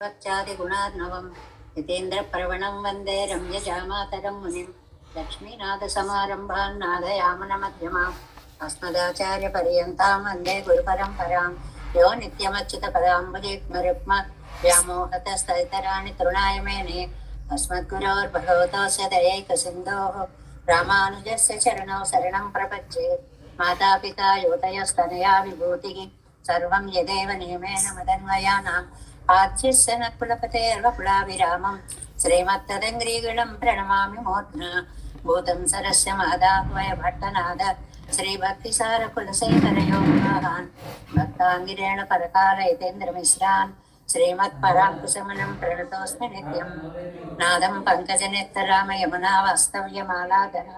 गुणार्णवं यतीन्द्रप्रवणं वन्दे रम्यजामातरं मुनिं लक्ष्मीनाथसमारम्भान् नादयामनमध्यमाम् अस्मदाचार्यपर्यन्तां वन्दे गुरुपरम्परां यो नित्यमच्युतपदाम्बुजयुग्मरुक्म व्यामोहतस्तदितराणि तृणाय मेने अस्मद्गुरोर्भगवतोऽस्य दयैकसिन्धोः रामानुजस्य चरणौ शरणं प्रपद्ये मातापिता युवतयस्तनया विभूतिः सर्वं यदेव नियमेन मदन्वयानाम् आद्यस्य नकुलपतेर्वकुलाभिरामं श्रीमत्तदङ्ग्रीगणं प्रणमामि मूर्ध्ना भूतं सरस्य महदाह्वय भट्टनाद श्रीभक्तिसारकुलशेखरयोगान् भक्ताङ्गिरेण परकालयतेन्द्रमिश्रान् श्रीमत्पराङ्कुशमनं प्रणतोऽस्मि नित्यं नादं पङ्कजनेत्रराम यमुना वास्तव्यमालाधर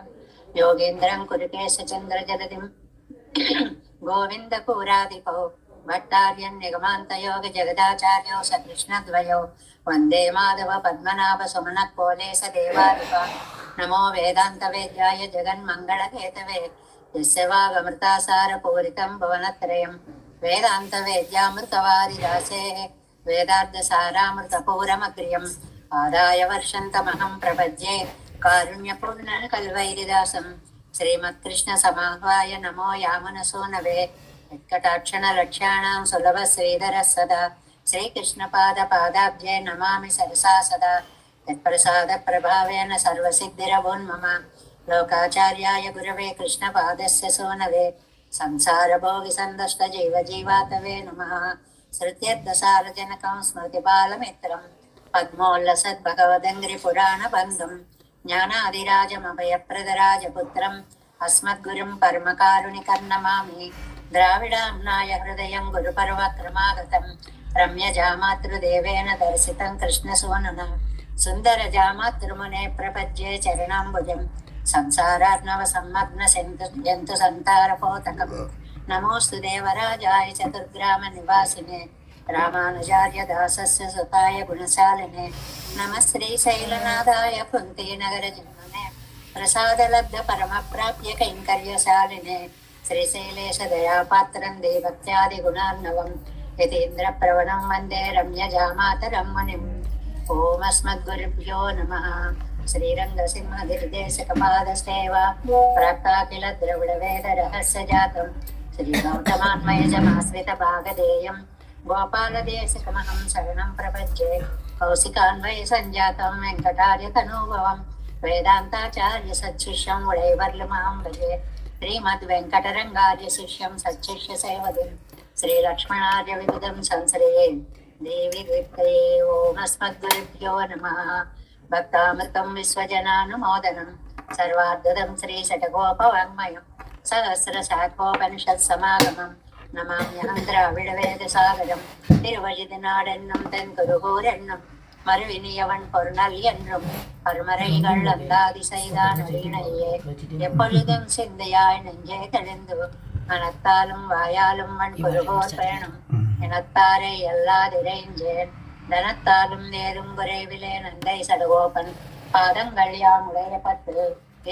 योगेन्द्रं कुरुकेशचन्द्रजलधिं गोविन्दपूरादिपौ भट्टार्यन् निगमान्तयोग जगदाचार्यो सकृष्णद्वयो वन्दे माधव पद्मनाभ सुमनः कोलेश देवादिपा नमो वेदान्तवेद्याय जगन्मङ्गलहेतवे यस्य वागमृतासारपूरितं भुवनत्रयं वेदान्तवेद्यामृतवारिदासेः वेदार्थसारामृतपूरमग्र्यम् आदाय वर्षन्तमहं प्रपद्ये कारुण्यपूर्णं कल्वैरिदासं श्रीमत्कृष्णसमाह्वाय नमो यामनसूनवे कटाक्षणलक्ष्याणां सुलभ श्रीधरः सदा श्रीकृष्णपादपादाब्जे नमामि सरसा सदा यत्प्रसादप्रभावेन सर्वसिद्धिरवोन्मम लोकाचार्याय गुरवे कृष्णपादस्य सूनवे संसारभोगिसन्दष्टजीवजीवातवे नमः श्रुत्यर्थसारजनकं स्मृतिबालमित्रं पद्मोल्लसद्भगवदङ्घ्रिपुराणबन्धुं ज्ञानादिराजमभयप्रदराजपुत्रम् अस्मद्गुरुं परमकारुणिकर्नमामि द्राविडाम्नाय हृदयं गुरुपर्वक्रमागतं रम्यजामातृदेवेन दर्शितं कृष्णसूनुना सुन्दरजामातृमुने प्रपद्ये चरणाम्बुजं संसारार्णवसम्मग्नजन्तु सन्तारपोतकं नमोऽस्तु देवराजाय चतुर्ग्रामनिवासिने रामानुजार्य दासस्य सुताय गुणशालिने नमः श्रीशैलनाथाय कुन्तीनगरजन्मने प्रसादलब्ध परमप्राप्य कैङ्कर्यशालिने श्रीशैलेश दयापात्रं देवत्यादिगुणार्णवं यतीन्द्रप्रवणं वन्दे रम्यजामातरं मुनिम् ॐ अस्मद्गुरुभ्यो नमः श्रीरङ्गसिंहगिरिदेशकपादसेवा प्राप्ता किल द्रविडवेदरहस्यजातं श्रीगौतमान्वयजमाश्रितभागधेयं गोपालदेशकमहं शरणं प्रपद्ये कौशिकान्वयसञ्जातं वेङ्कटार्यतनूभवं वेदान्ताचार्य सच्छिष्यं उडैवर्लमां भजे श्रीमद्वेङ्कटरङ्गार्य शिष्यं सच्छिष्य सेवदिं श्रीलक्ष्मणार्य विबुधं संश्रये देवी द्वित्तये ॐ अस्मद्गुरुभ्यो नमः भक्तामृतं विश्वजनानुमोदनं सर्वार्धदं श्रीषटकोपवाङ्मयं सहस्रशाखोपनिषत्समागमं नमाम्यहं द्राविडवेदसागरं तिरुवजिदिनाडेन्नुं तेन्कुरुगूरेन्नुं மறுவினியவன் பொருணல் என்றும் பருமறைகள் அல்லாதி செய்தான் வீணையே எப்பொழுதும் சிந்தையாய் நெஞ்சே தெளிந்து மனத்தாலும் வாயாலும் மண் குருகோர் பேணும் இனத்தாரை எல்லாதிரைஞ்சேன் தனத்தாலும் நேரும் குறைவிலே நந்தை சடகோபன் பாதங்கள் யாமுடைய பத்து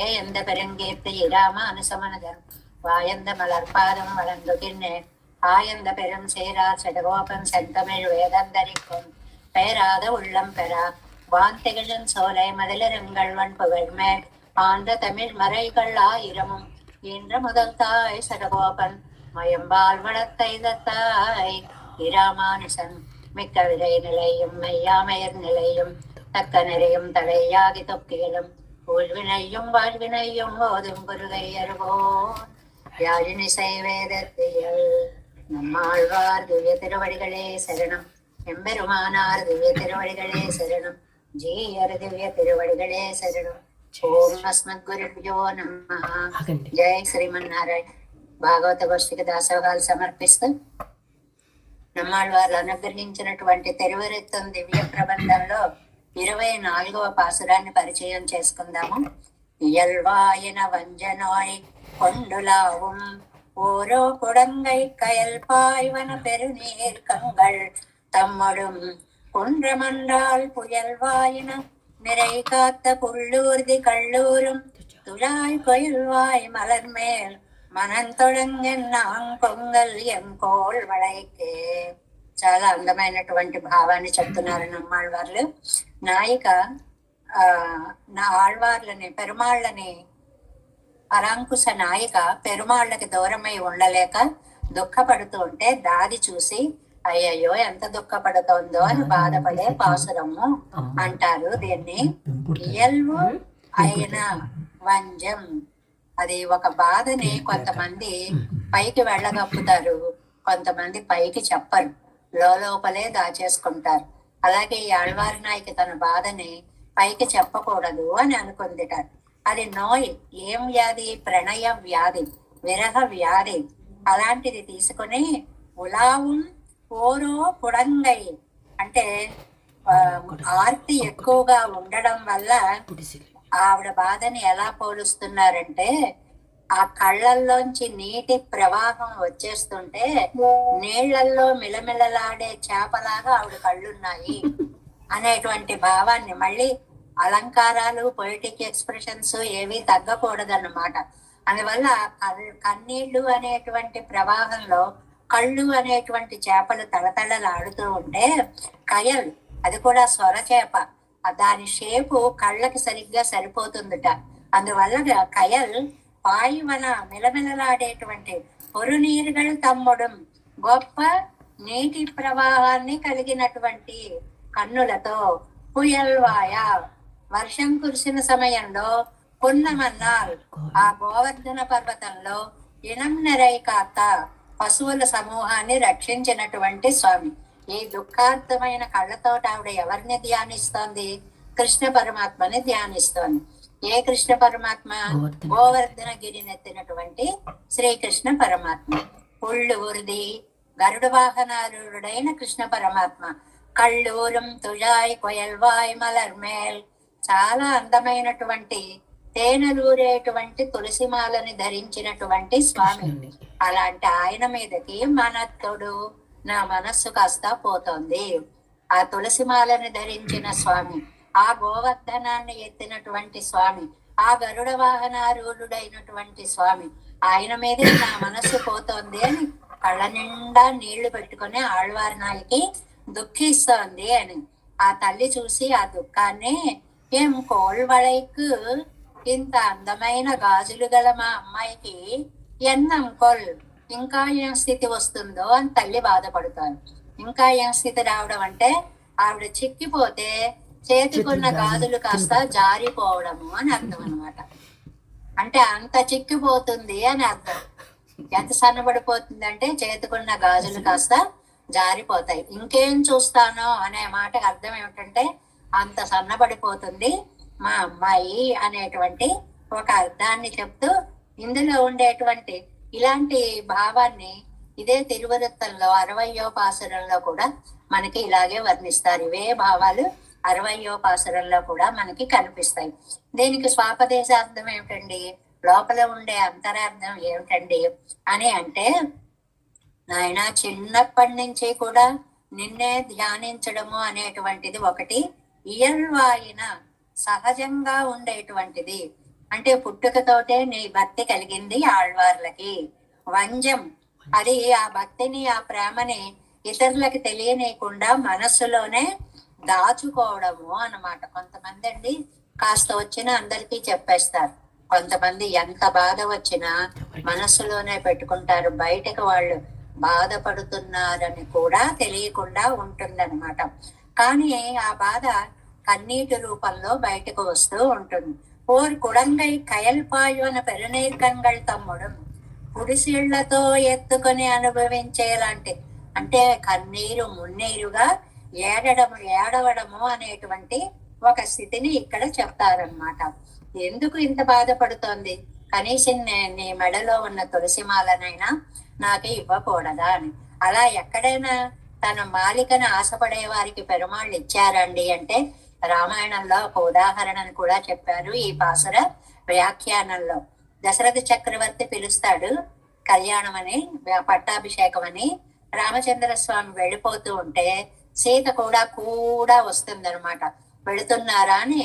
ஏ எந்த பெருங்கீர்த்தி இராமானுசமனதன் வாயந்த மலர்பாதம் வளர்ந்துகின்றேன் ஆயந்த பெரும் சேரார் சடகோபன் செந்தமிழ் வேதந்தரிக்கும் பெயராத உள்ளம் பெறா வாந்திகளின் சோலை மதிலருங்கள் வன்புகள் மேல் ஆண்ட தமிழ் மறைகள் ஆயிரமும் ஈன்ற முதல் தாய் சடகோபன் மயம்பால் வளர்த்தைதாய் இராமானுசன் மிக்க விரை நிலையும் மையாமையர் நிலையும் தக்க நிறையும் தலையாகி தொக்கிகளும் ஊழ்வினையும் வாழ்வினையும் ஓதும் குருகையர்வோ யாழினிசை வேதத்தியல் நம்மாழ்வார் துய திருவடிகளே சரணம் எம்பெருமானார் திவ்ய திருவடிகளே சரணம் ஜீயர் திவ்ய திருவடிகளே சரணம் ఓం అస్మద్గురుభ్యో నమః జై శ్రీమన్నారాయణ భాగవత గోష్ఠికి దాసోహాలు సమర్పిస్తూ నమ్మాళ్వార్లు అనుగ్రహించినటువంటి తెరువరెత్తం దివ్య ప్రబంధంలో 24వ పాసురాన్ని పరిచయం చేసుకుందాము. ఇయల్వాయన వంజనోయ్ కొండులాவும் ஓரோ குடங்கை கயல்பாய்வன பெருநீர் கங்கள் தம்மொடும் குன்றமன்றால் புயல்வாயின நிறை காத்த புள்ளூர்தி கள்ளூரும் துழாய் கொயல்வாய் மலர்மேல் மனந்தொடங்கென் நாங்கொங்கல் எம் கோள் வளைக்கே చాలా అందమైనటువంటి భావాన్ని చెప్తున్నారు నమ్మాళ్ళ వాళ్ళు. నాయిక నా ఆళ్వార్లని పెరుమాళ్ళని పరాంకుశ నాయిక పెరుమాళ్ళకి దూరమై ఉండలేక దుఃఖపడుతూ ఉంటే దాది చూసి అయ్యయ్యో ఎంత దుఃఖపడుతోందో అని బాధపడే పాసురము అంటారు దీన్ని. ఇయల్వు అయిన వంజం, అది ఒక బాధని కొంతమంది పైకి వెళ్ళగప్పుతారు, కొంతమంది పైకి చెప్పరు, లోపలే దాచేసుకుంటారు. అలాగే ఈ ఆళ్వారి నాయకి తన బాధని పైకి చెప్పకూడదు అని అనుకుందిట. అది నోయ్, ఏం వ్యాధి? ప్రణయ వ్యాధి, విరహ వ్యాధి. అలాంటిది తీసుకుని ఉలావు ఓరో పుడంగై, అంటే ఆర్తి ఎక్కువగా ఉండడం వల్ల ఆవిడ బాధని ఎలా పోలుస్తున్నారంటే, ఆ కళ్ళల్లోంచి నీటి ప్రవాహం వచ్చేస్తుంటే నీళ్లల్లో మిలమిలలాడే చేపలాగా ఆవిడ కళ్ళున్నాయి అనేటువంటి భావాన్ని, మళ్ళీ అలంకారాలు పొయిటిక్ ఎక్స్ప్రెషన్స్ ఏవి తగ్గకూడదన్నమాట. అందువల్ల కన్నీళ్లు అనేటువంటి ప్రవాహంలో కళ్ళు అనేటువంటి చేపలు తళతళలాడుతూ ఉంటే కయల్, అది కూడా స్వర చేప, దాని షేపు కళ్ళకి సరిగ్గా సరిపోతుందిట. అందువల్ల కయల్ పాయువన మిలమిలలాడేటువంటి పొరునీరుగల్ తమ్ముడు, గొప్ప నీటి ప్రవాహాన్ని కలిగినటువంటి కన్నులతో పుయల్వాయ, వర్షం కురిసిన సమయంలో పున్నమన్నాల్, ఆ గోవర్ధన పర్వతంలో ఇనం నెరైకాత పశువుల సమూహాన్ని రక్షించినటువంటి స్వామి. ఈ దుఃఖార్థమైన కళ్ళతో ఆవిడ ఎవరిని ధ్యానిస్తోంది? కృష్ణ పరమాత్మని ధ్యానిస్తోంది. ఏ కృష్ణ పరమాత్మ? గోవర్ధన గిరినెత్తినటువంటి శ్రీకృష్ణ పరమాత్మ. పుళ్ళు ఊరిది గరుడ వాహనారుడైన కృష్ణ పరమాత్మ. కళ్ళూరం తుజాయ్ కొయల్వాయ్ మలర్మేల్, చాలా అందమైనటువంటి తేనెలూరేటువంటి తులసిమాలని ధరించినటువంటి స్వామి. అలాంటి ఆయన మీదకి మనత్తోడు నా మనస్సు కాస్త పోతోంది. ఆ తులసిమాలని ధరించిన స్వామి, ఆ గోవర్ధనాన్ని ఎత్తినటువంటి స్వామి, ఆ గరుడ వాహనారూఢుడైనటువంటి స్వామి, ఆయన మీదే నా మనస్సు పోతోంది అని కళ్ళ నిండా నీళ్లు పెట్టుకుని ఆళ్వారి నాయకి దుఃఖిస్తోంది అని. ఆ తల్లి చూసి ఆ దుఃఖాన్ని, ఏం కోల్వళైకు, ఇంత అందమైన గాజులు గల మా అమ్మాయికి ఎన్నం కొల్, ఇంకా ఏం స్థితి వస్తుందో అని తల్లి బాధపడతాను. ఇంకా ఏం స్థితి రావడం అంటే, ఆవిడ చిక్కిపోతే చేతికున్న గాజులు కాస్త జారిపోవడము అని అర్థం అనమాట. అంటే అంత చిక్కిపోతుంది అని అర్థం. ఎంత సన్నబడిపోతుంది అంటే చేతికున్న గాజులు కాస్త జారిపోతాయి. ఇంకేం చూస్తానో అనే మాటకు అర్థం ఏమిటంటే, అంత సన్నబడిపోతుంది మా అమ్మాయి అనేటువంటి ఒక అర్థాన్ని చెప్తూ, ఇందులో ఉండేటువంటి ఇలాంటి భావాన్ని ఇదే తిరువరుత్తంలో 60వ పాసురంలో కూడా మనకి ఇలాగే వర్ణిస్తారు. ఇవే భావాలు 60వ పాసురంలో కూడా మనకి కనిపిస్తాయి. దీనికి స్వాపదేశార్థం ఏమిటండి, లోపల ఉండే అంతరార్థం ఏమిటండి అని అంటే, నాయన చిన్నప్పటి నుంచి కూడా నిన్నే ధ్యానించడము అనేటువంటిది ఒకటి ఇయల్వాయిన సహజంగా ఉండేటువంటిది. అంటే పుట్టుకతోటే నీ భక్తి కలిగింది ఆళ్వార్లకి. వంజం, అది ఆ భక్తిని ఆ ప్రేమని ఇతరులకి తెలియనీయకుండా మనస్సులోనే దాచుకోవడము అన్నమాట. కొంతమంది అండి కాస్త వచ్చినా అందరికీ చెప్పేస్తారు, కొంతమంది ఎంత బాధ వచ్చినా మనస్సులోనే పెట్టుకుంటారు, బయటకు వాళ్ళు బాధపడుతున్నారని కూడా తెలియకుండా ఉంటుందన్నమాట. కానీ ఆ బాధ కన్నీటి రూపంలో బయటకు వస్తూ ఉంటుంది. ఓర్ కుడంగై కయల్పాయున పెరునీర్కంగళ్ తమ్ముడు, కుడిసిళ్లతో ఎత్తుకొని అనుభవించేలాంటి, అంటే కన్నీరు మున్నీరుగా ఏడవడము అనేటువంటి ఒక స్థితిని ఇక్కడ చెప్తారనమాట. ఎందుకు ఇంత బాధపడుతోంది? కనీసం నీ మెడలో ఉన్న తులసిమాలనైనా నాకు ఇవ్వకూడదా అని. అలా ఎక్కడైనా తన మాలికను ఆశపడే వారికి పెరుమాళ్ళు ఇచ్చారండి అంటే, రామాయణంలో ఒక ఉదాహరణను కూడా చెప్పారు ఈ పాసుర వ్యాఖ్యానంలో. దశరథ చక్రవర్తి పిలుస్తాడు కళ్యాణం అని, పట్టాభిషేకం అని. రామచంద్ర స్వామి వెళ్ళిపోతూ ఉంటే సీత కూడా వస్తుందన్నమాట. వెళుతున్నారా అని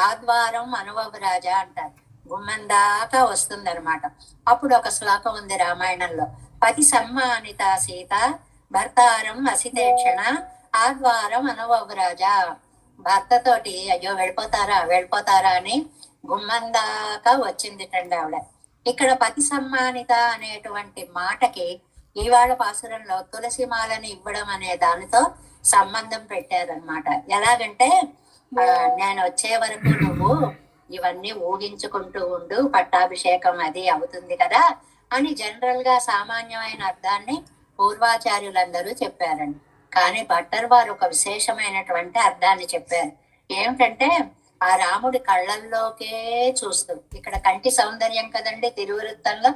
ఆద్వారం అనుభవ రాజా అంటారు, గుమ్మం దాకా వస్తుందన్నమాట. అప్పుడు ఒక శ్లోకం ఉంది రామాయణంలో, పతి సమ్మానిత సీత భర్తారం అసితేక్షణ ఆద్వారం అనుభవరాజా. భర్తతోటి అయ్యో వెళ్ళిపోతారా అని గుమ్మం దాకా వచ్చిందిటండి ఆవిడ. ఇక్కడ పతి సమ్మానిత అనేటువంటి మాటకి ఇవాళ పాసురంలో తులసి మాలని ఇవ్వడం అనే దానితో సంబంధం పెట్టారనమాట. ఎలాగంటే నేను వచ్చే వరకు నువ్వు ఇవన్నీ ఊహించుకుంటూ ఉండు, పట్టాభిషేకం అది అవుతుంది కదా అని జనరల్ గా సామాన్యమైన అర్థాన్ని పూర్వాచార్యులందరూ చెప్పారండి. కానీ భట్టర్ వారు ఒక విశేషమైనటువంటి అర్థాన్ని చెప్పారు. ఏమిటంటే ఆ రాముడి కళ్ళల్లోకే చూస్తూ, ఇక్కడ కంటి సౌందర్యం కదండి తిరువృత్తంలో,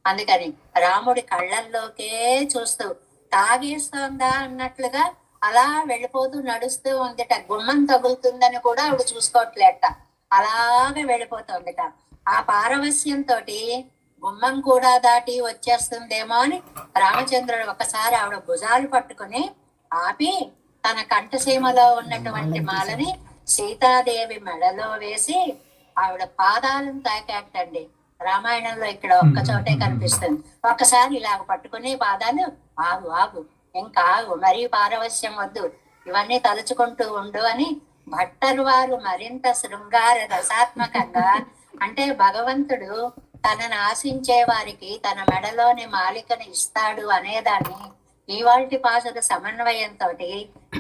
అందుకని రాముడి కళ్ళల్లోకే చూస్తూ తాగేస్తోందా అన్నట్లుగా అలా వెళ్ళిపోతూ నడుస్తూ ఉందిట. గుమ్మం తగులుతుందని కూడా ఆవిడ చూసుకోవట్లేట, అలాగే వెళ్ళిపోతుందిట. ఆ పారవస్యంతో గుమ్మం కూడా దాటి వచ్చేస్తుందేమో అని రామచంద్రుడు ఒకసారి ఆవిడ భుజాలు పట్టుకుని ఆపి తన కంఠసీమలో ఉన్నటువంటి మాలని సీతాదేవి మెడలో వేసి ఆవిడ పాదాలను తాకాటండి. రామాయణంలో ఇక్కడ ఒక్క చోటే కనిపిస్తుంది. ఒక్కసారి ఇలాగ పట్టుకుని పాదాలు ఆగు ఇంకా ఆగు, మరీ పారవస్యం వద్దు, ఇవన్నీ తలుచుకుంటూ ఉండు అని భట్టర్ వారు మరింత శృంగార రసాత్మకంగా, అంటే భగవంతుడు తనను ఆశించే వారికి తన మెడలోని మాలికను ఇస్తాడు అనేదాన్ని ఇవాల్టి పాసుల సమన్వయంతో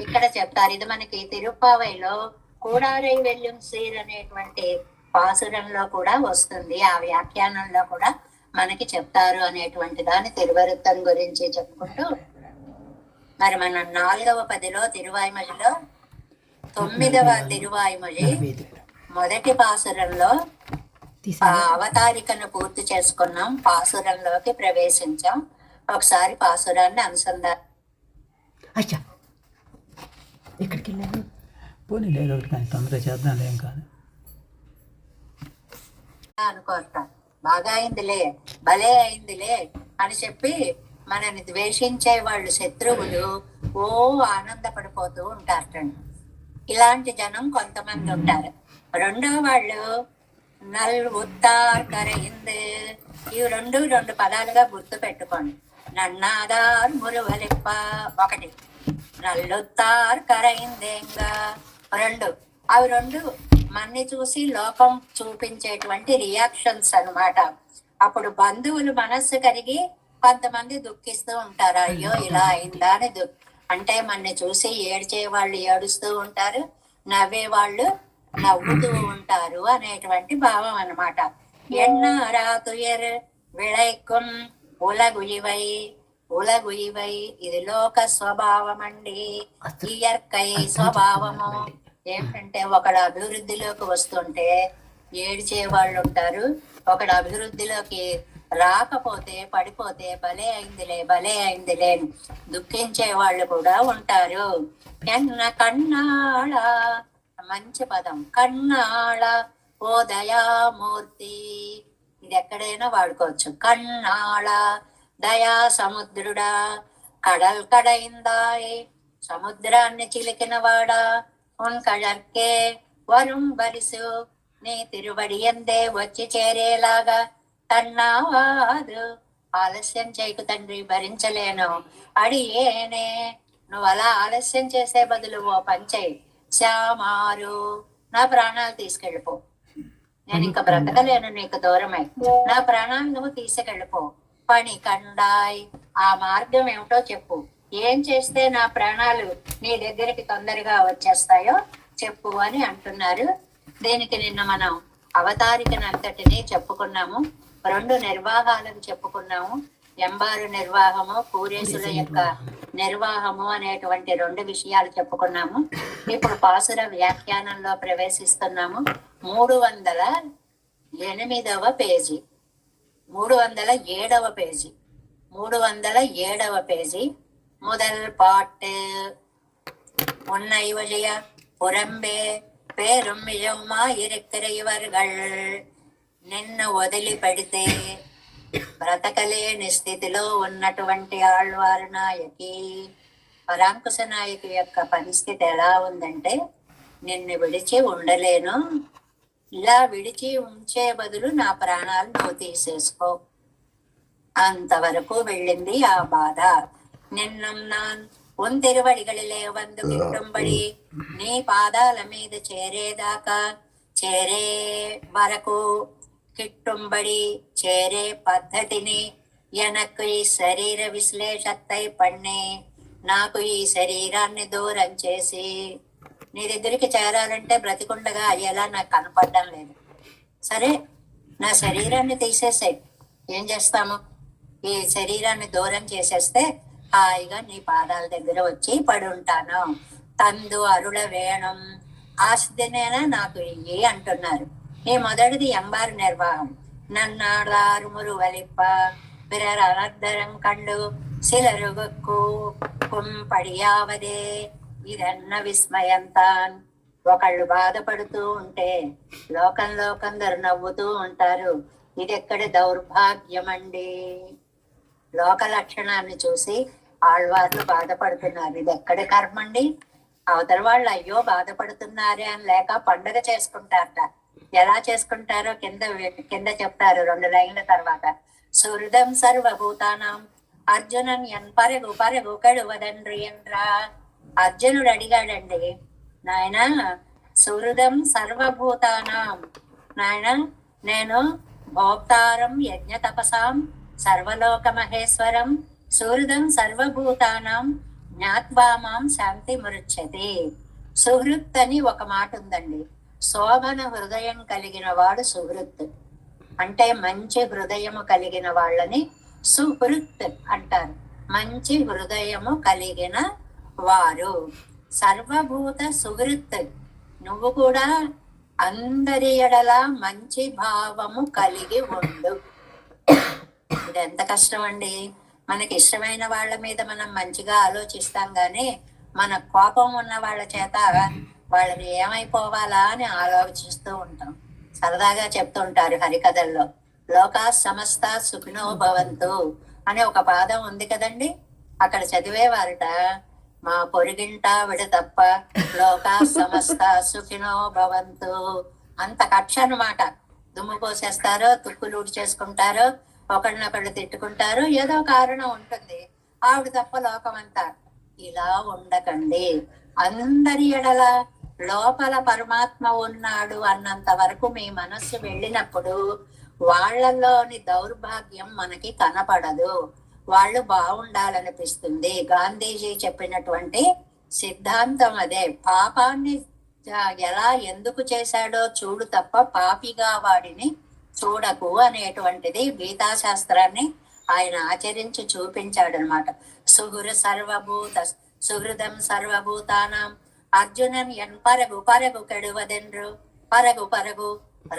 ఇక్కడ చెప్తారు. ఇది మనకి తిరుప్పావైలో కూడారై వెల్లుం సీర్ అనేటువంటి పాసురంలో కూడా వస్తుంది. ఆ వ్యాఖ్యానంలో కూడా మనకి చెప్తారు అనేటువంటి దాన్ని తిరువరుత్తం గురించి చెప్పుకుంటూ, మరి మన 4వ పదిలో తిరువాయిమొழிలో 9వ తిరువాయిమొഴి మొదటి పాసురంలో అవతారికను పూర్తి చేసుకున్నాం, పాసురంలోకి ప్రవేశించాం. ఒకసారి పాసురాన్ని అనుసంధానం అనుకోరట. బాగా అయిందిలే, భలే అయిందిలే అని చెప్పి మనని ద్వేషించే వాళ్ళు, శత్రువులు ఓ ఆనందపడిపోతూ ఉంటారటండి. ఇలాంటి జనం కొంతమంది ఉంటారు. రెండో వాళ్ళు నల్వుత్తార్ కరయింది. ఇవి రెండు పదాలుగా గుర్తు పెట్టుకోండి. నన్నాదార్ మురువలిప్ప ఒకటి, నల్లుత్తార్ కరయిందేంగా రెండు. అవి రెండు మన్ని చూసి లోకం చూపించేటువంటి రియాక్షన్స్ అన్నమాట. అప్పుడు బంధువులు మనస్సు కరిగి కొంతమంది దుఃఖిస్తూ ఉంటారు, అయ్యో ఇలా అయిందా అని. అంటే మన్ని చూసి ఏడ్చే వాళ్ళు ఏడుస్తూ ఉంటారు, నవ్వే వాళ్ళు నవ్వుతూ ఉంటారు అనేటువంటి భావం అన్నమాట. ఎన్నారాతుయర్ విళైకుం ఉలగుయివై ఇది లోక స్వభావం అండి. ఇయర్కై స్వభావము ఏమిటంటే ఒకడు అభివృద్ధిలోకి వస్తుంటే ఏడ్చే వాళ్ళు ఉంటారు, ఒకడు అభివృద్ధిలోకి రాకపోతే పడిపోతే భలే అయిందిలే దుఃఖించే వాళ్ళు కూడా ఉంటారు. కన్నాళ మంచి పదం, కన్నాళ ఓ దయామూర్తి, ఇది ఎక్కడైనా వాడుకోవచ్చు. కన్నాళ దయా సముద్రుడా, కడల్ కడైందాయ్ సముద్రాన్ని చిలికిన వాడా, ఉన్ కళర్కే వరుం బరిసు నీ తిరువడి ఎందే వచ్చి చేరేలాగా తన్నావాదు. ఆలస్యం చేయకు తండ్రి, భరించలేను. అడియేనే నువ్వు అలా ఆలస్యం చేసే బదులు ఓ పంచేయి, శ్యామారు నా ప్రాణాలు తీసుకెళ్ళిపో, నేను ఇంకా బ్రతకలేను నీకు దూరమై, నా ప్రాణాలు నువ్వు తీసుకెళ్ళిపో. పని కండాయ్ ఆ మార్గం ఏమిటో చెప్పు, ఏం చేస్తే నా ప్రాణాలు నీ దగ్గరికి తొందరగా వచ్చేస్తాయో చెప్పు అని అంటున్నారు. దీనికి నిన్న మనం అవతారికనంతటినీ చెప్పుకున్నాము, 2 నిర్వాహాలను చెప్పుకున్నాము. ఎంబారు నిర్వాహము, పూరేసుల యొక్క నిర్వాహము అనేటువంటి 2 విషయాలు చెప్పుకున్నాము. ఇప్పుడు పాసుర వ్యాఖ్యానంలో ప్రవేశిస్తున్నాము. 308వ పేజీ, 307వ పేజీ, 307వ పేజీ. முதல் பாட்டு. உன்னை வழிய புறம்பே பேரும் இருக்கிற ఇవర్గల్ నిన్ను వదిలిపెడితే బ్రతకలేని స్థితిలో ఉన్నటువంటి ఆళ్వారు నాయకి, పరాంకుశ నాయకి యొక్క పరిస్థితి ఎలా ఉందంటే, నిన్ను విడిచి ఉండలేను, ఇలా విడిచి ఉంచే బదులు నా ప్రాణాలు నువ్వు తీసేసుకో, అంతవరకు వెళ్ళింది ఆ బాధ. నిన్నం నాన్ உன் திருவடிகளிலே வந்து గిట్టుబడి నీ పాదాల మీద చేరేదాకా చేరే వరకు కిట్టుబడి చేరే పద్ధతిని ఎనకు ఈ శరీర విశ్లేషత్తై పన్నే నాకు ఈ శరీరాన్ని దూరం చేసి నీ దగ్గరికి చేరాలంటే బ్రతికుండగా అయ్యేలా నాకు కనపడడం లేదు. సరే, నా శరీరాన్ని తీసేసాయి, ఏం చేస్తాము? ఈ శరీరాన్ని దూరం చేసేస్తే హాయిగా నీ పాదాల దగ్గర వచ్చి పడుంటాను. తందు అరుళ వేణం ఆస్తినేనా నాకు ఇయ్యి అంటున్నారు. ఈ మొదటిది ఎంబారు నిర్వాహం. నన్నాడారు మురువలిప్ప பிறர் அனர்தரம் கண்டு சிலருக்கு కుంపడియావదే ఇదన్న విస్మయంతాన్. ఒకళ్ళు బాధపడుతూ ఉంటే లోకంలో కొందరు నవ్వుతూ ఉంటారు. ఇది ఎక్కడి దౌర్భాగ్యం అండి. లోక లక్షణాన్ని చూసి ఆళ్వార్లు బాధపడుతున్నారు. ఇది ఎక్కడి కర్మండి. అవతల వాళ్ళు అయ్యో బాధపడుతున్నారే అని లేక పండుగ చేసుకుంటారట. ఎలా చేసుకుంటారో కింద చెప్తారు 2 లైన్ల తర్వాత. సుహృదం సర్వభూతానం అర్జునన్ పరగు పరగు కడువదండ్రి ఎంద్రా. అర్జునుడు అడిగాడండి, నాయన సుహృదం సర్వభూతానం, నాయన నేను భోక్తారం యజ్ఞ తపసాం సర్వలోక మహేశ్వరం సుహృదం సర్వభూతానం జ్ఞాత్వామాం శాంతి మృచ్చతి. సుహృత్ అని ఒక మాట ఉందండి. శోభన హృదయం కలిగిన వాడు సుహృత్ అంటే మంచి హృదయము కలిగిన వాళ్ళని సుహృత్ అంటారు. మంచి హృదయము కలిగిన వారు సర్వభూత సుహృత్. నువ్వు కూడా అందరి ఎడల మంచి భావము కలిగి ఉండు. ఇది ఎంత కష్టం అండి. మనకి ఇష్టమైన వాళ్ళ మీద మనం మంచిగా ఆలోచిస్తాం గాని మన కోపం ఉన్న వాళ్ళ చేత వాళ్ళని ఏమైపోవాలా అని ఆలోచిస్తూ ఉంటాం. సరదాగా చెప్తుంటారు హరికథల్లో, లోకా సమస్త సుఖినో భవంతు అనే ఒక పాదం ఉంది కదండి. అక్కడ చదివేవారట, మా పొరిగింట విడ తప్ప లోకా సమస్త సుఖినో భవంతు. అంత కక్ష అన్నమాట. దుమ్ము పోసేస్తారో, తుక్కులు చేసుకుంటారో, ఒకళ్ళనొకళ్ళు తిట్టుకుంటారు, ఏదో కారణం ఉంటుంది. ఆవిడ తప్ప లోకమంతా. ఇలా ఉండకండి. అందరి ఎడల లోపల పరమాత్మ ఉన్నాడు అన్నంత వరకు మీ మనస్సు వెళ్ళినప్పుడు వాళ్లలోని దౌర్భాగ్యం మనకి కనపడదు. వాళ్ళు బాగుండాలనిపిస్తుంది. గాంధీజీ చెప్పినటువంటి సిద్ధాంతం అదే. పాపాన్ని ఎలా ఎందుకు చేశాడో చూడు తప్ప పాపిగా వాడిని చూడకు అనేటువంటిది గీతా శాస్త్రాన్ని ఆయన ఆచరించి చూపించాడు అనమాట. సుహృదం సర్వభూతానం అర్జునన్ పరగు పరగు కెడువదెండ్రు. పరగు పరగు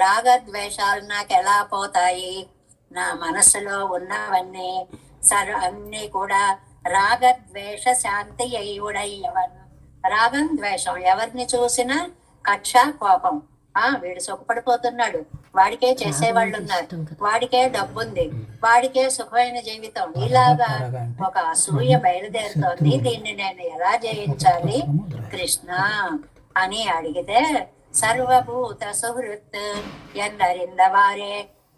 రాగద్వేషాలు నాకు ఎలా పోతాయి? నా మనసులో ఉన్నవన్నీ అన్ని కూడా రాగద్వేష శాంతి అయ్యుడయ్యవన్. రాగం ద్వేషం ఎవరిని చూసినా కక్ష కోపం. వీడు సుఖపడిపోతున్నాడు, వాడికే చేసేవాళ్ళు ఉన్నారు, వాడికే డబ్బుంది, వాడికే సుఖమైన జీవితం, ఇలాగా ఒక అసూయ బయలుదేరుతోంది. దీన్ని నేను ఎలా జయించాలి కృష్ణ అని అడిగితే, సర్వభూత సుహృత్ ఎందరిందవారే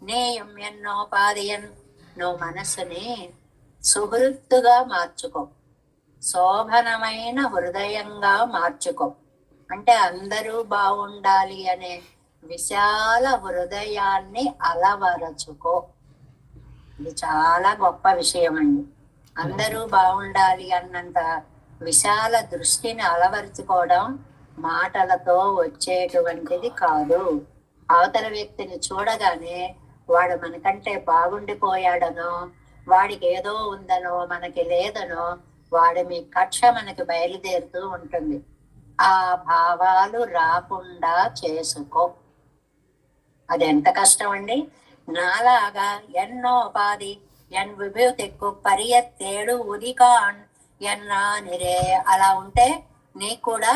నేయం ఎన్నోపాదియన్. నువ్వు మనస్సుని సుహృత్తుగా మార్చుకో, శోభనమైన హృదయంగా మార్చుకో. అంటే అందరూ బాగుండాలి అనే విశాల హృదయాన్ని అలవరచుకో. ఇది చాలా గొప్ప విషయం అండి. అందరూ బాగుండాలి అన్నంత విశాల దృష్టిని అలవరుచుకోవడం మాటలతో వచ్చేటువంటిది కాదు. అవతల వ్యక్తిని చూడగానే వాడు మనకంటే బాగుండిపోయాడనో, వాడికి ఏదో ఉందనో, మనకి లేదనో, వాడి మీ కక్ష మనకి బయలుదేరుతూ ఉంటుంది. ఆ భావాలు రాకుండా చేసుకో. అది ఎంత కష్టం అండి. నాలాగా ఎన్నోపాధి ఎన్ విభూతికు పరియత్తేడు ఉదికాన్ ఎన్నా నిరే. అలా ఉంటే నీకు కూడా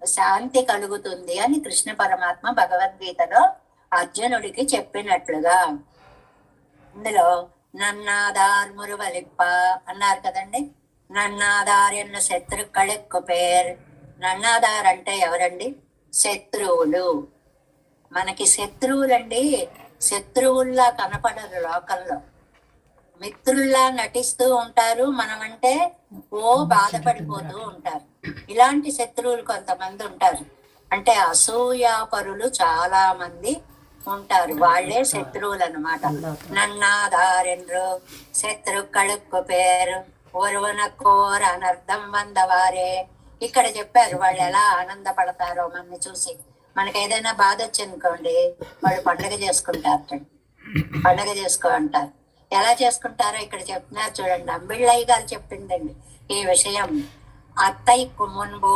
శాంతి కలుగుతుంది అని కృష్ణ పరమాత్మ భగవద్గీతలో అర్జునుడికి చెప్పినట్లుగా. ఇందులో నన్నాదార్ మురువలిప్ప అన్నారు కదండి. నన్నాదార్ ఎన్న శత్రుక్కళెక్కు పేరు. నన్నాదార్ అంటే ఎవరండి? శత్రువులు. మనకి శత్రువులండి శత్రువుల్లా కనపడరు లోకంలో. మిత్రుల్లా నటిస్తూ ఉంటారు, మనమంటే బాధపడిపోతూ ఉంటారు. ఇలాంటి శత్రువులు కొంతమంది ఉంటారు. అంటే అసూయాపరులు చాలా మంది ఉంటారు, వాళ్లే శత్రువులు అనమాట. నన్నాదారెండ్రు శత్రుక్కళుక్కు పేరు ఒరువనకోర అనర్థం వందవారే. ఇక్కడ చెప్పారు వాళ్ళు ఎలా ఆనందపడతారో మనని చూసి. మనకి ఏదైనా బాధ వచ్చిందనుకోండి, వాళ్ళు పండుగ చేసుకుంటారు. పండుగ చేసుకో అంటారు. ఎలా చేసుకుంటారో ఇక్కడ చెప్తున్నారు చూడండి. అంబిళ్ళయ్య గారు చెప్పిందండి ఈ విషయం. అత్తయ్యకు మున్బు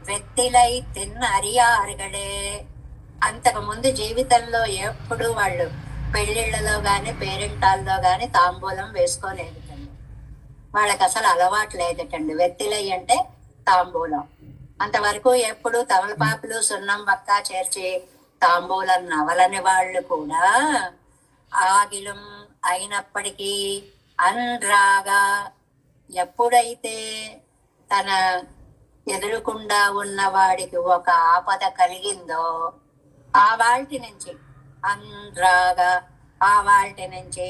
వెత్తిలై తిన్న అరియారుగడే. అంతకు ముందు జీవితంలో ఎప్పుడు వాళ్ళు పెళ్లిళ్లలో గాని పేరెంటాల్లో గాని తాంబూలం వేసుకోలేదుటండి. వాళ్ళకి అసలు అలవాటు లేదటండి. వెత్తిలై అంటే తాంబూలం. అంతవరకు ఎప్పుడు తమలపాకులు సున్నం పక్క చేర్చి తాంబూలం నవలని వాళ్ళు కూడా ఆగిలం అయినప్పటికీ అన్రాగా ఎప్పుడైతే తన ఎదురుకుండా ఉన్న వాడికి ఒక ఆపద కలిగిందో ఆ వాటి నుంచి అన్రాగా ఆ వాటి నుంచి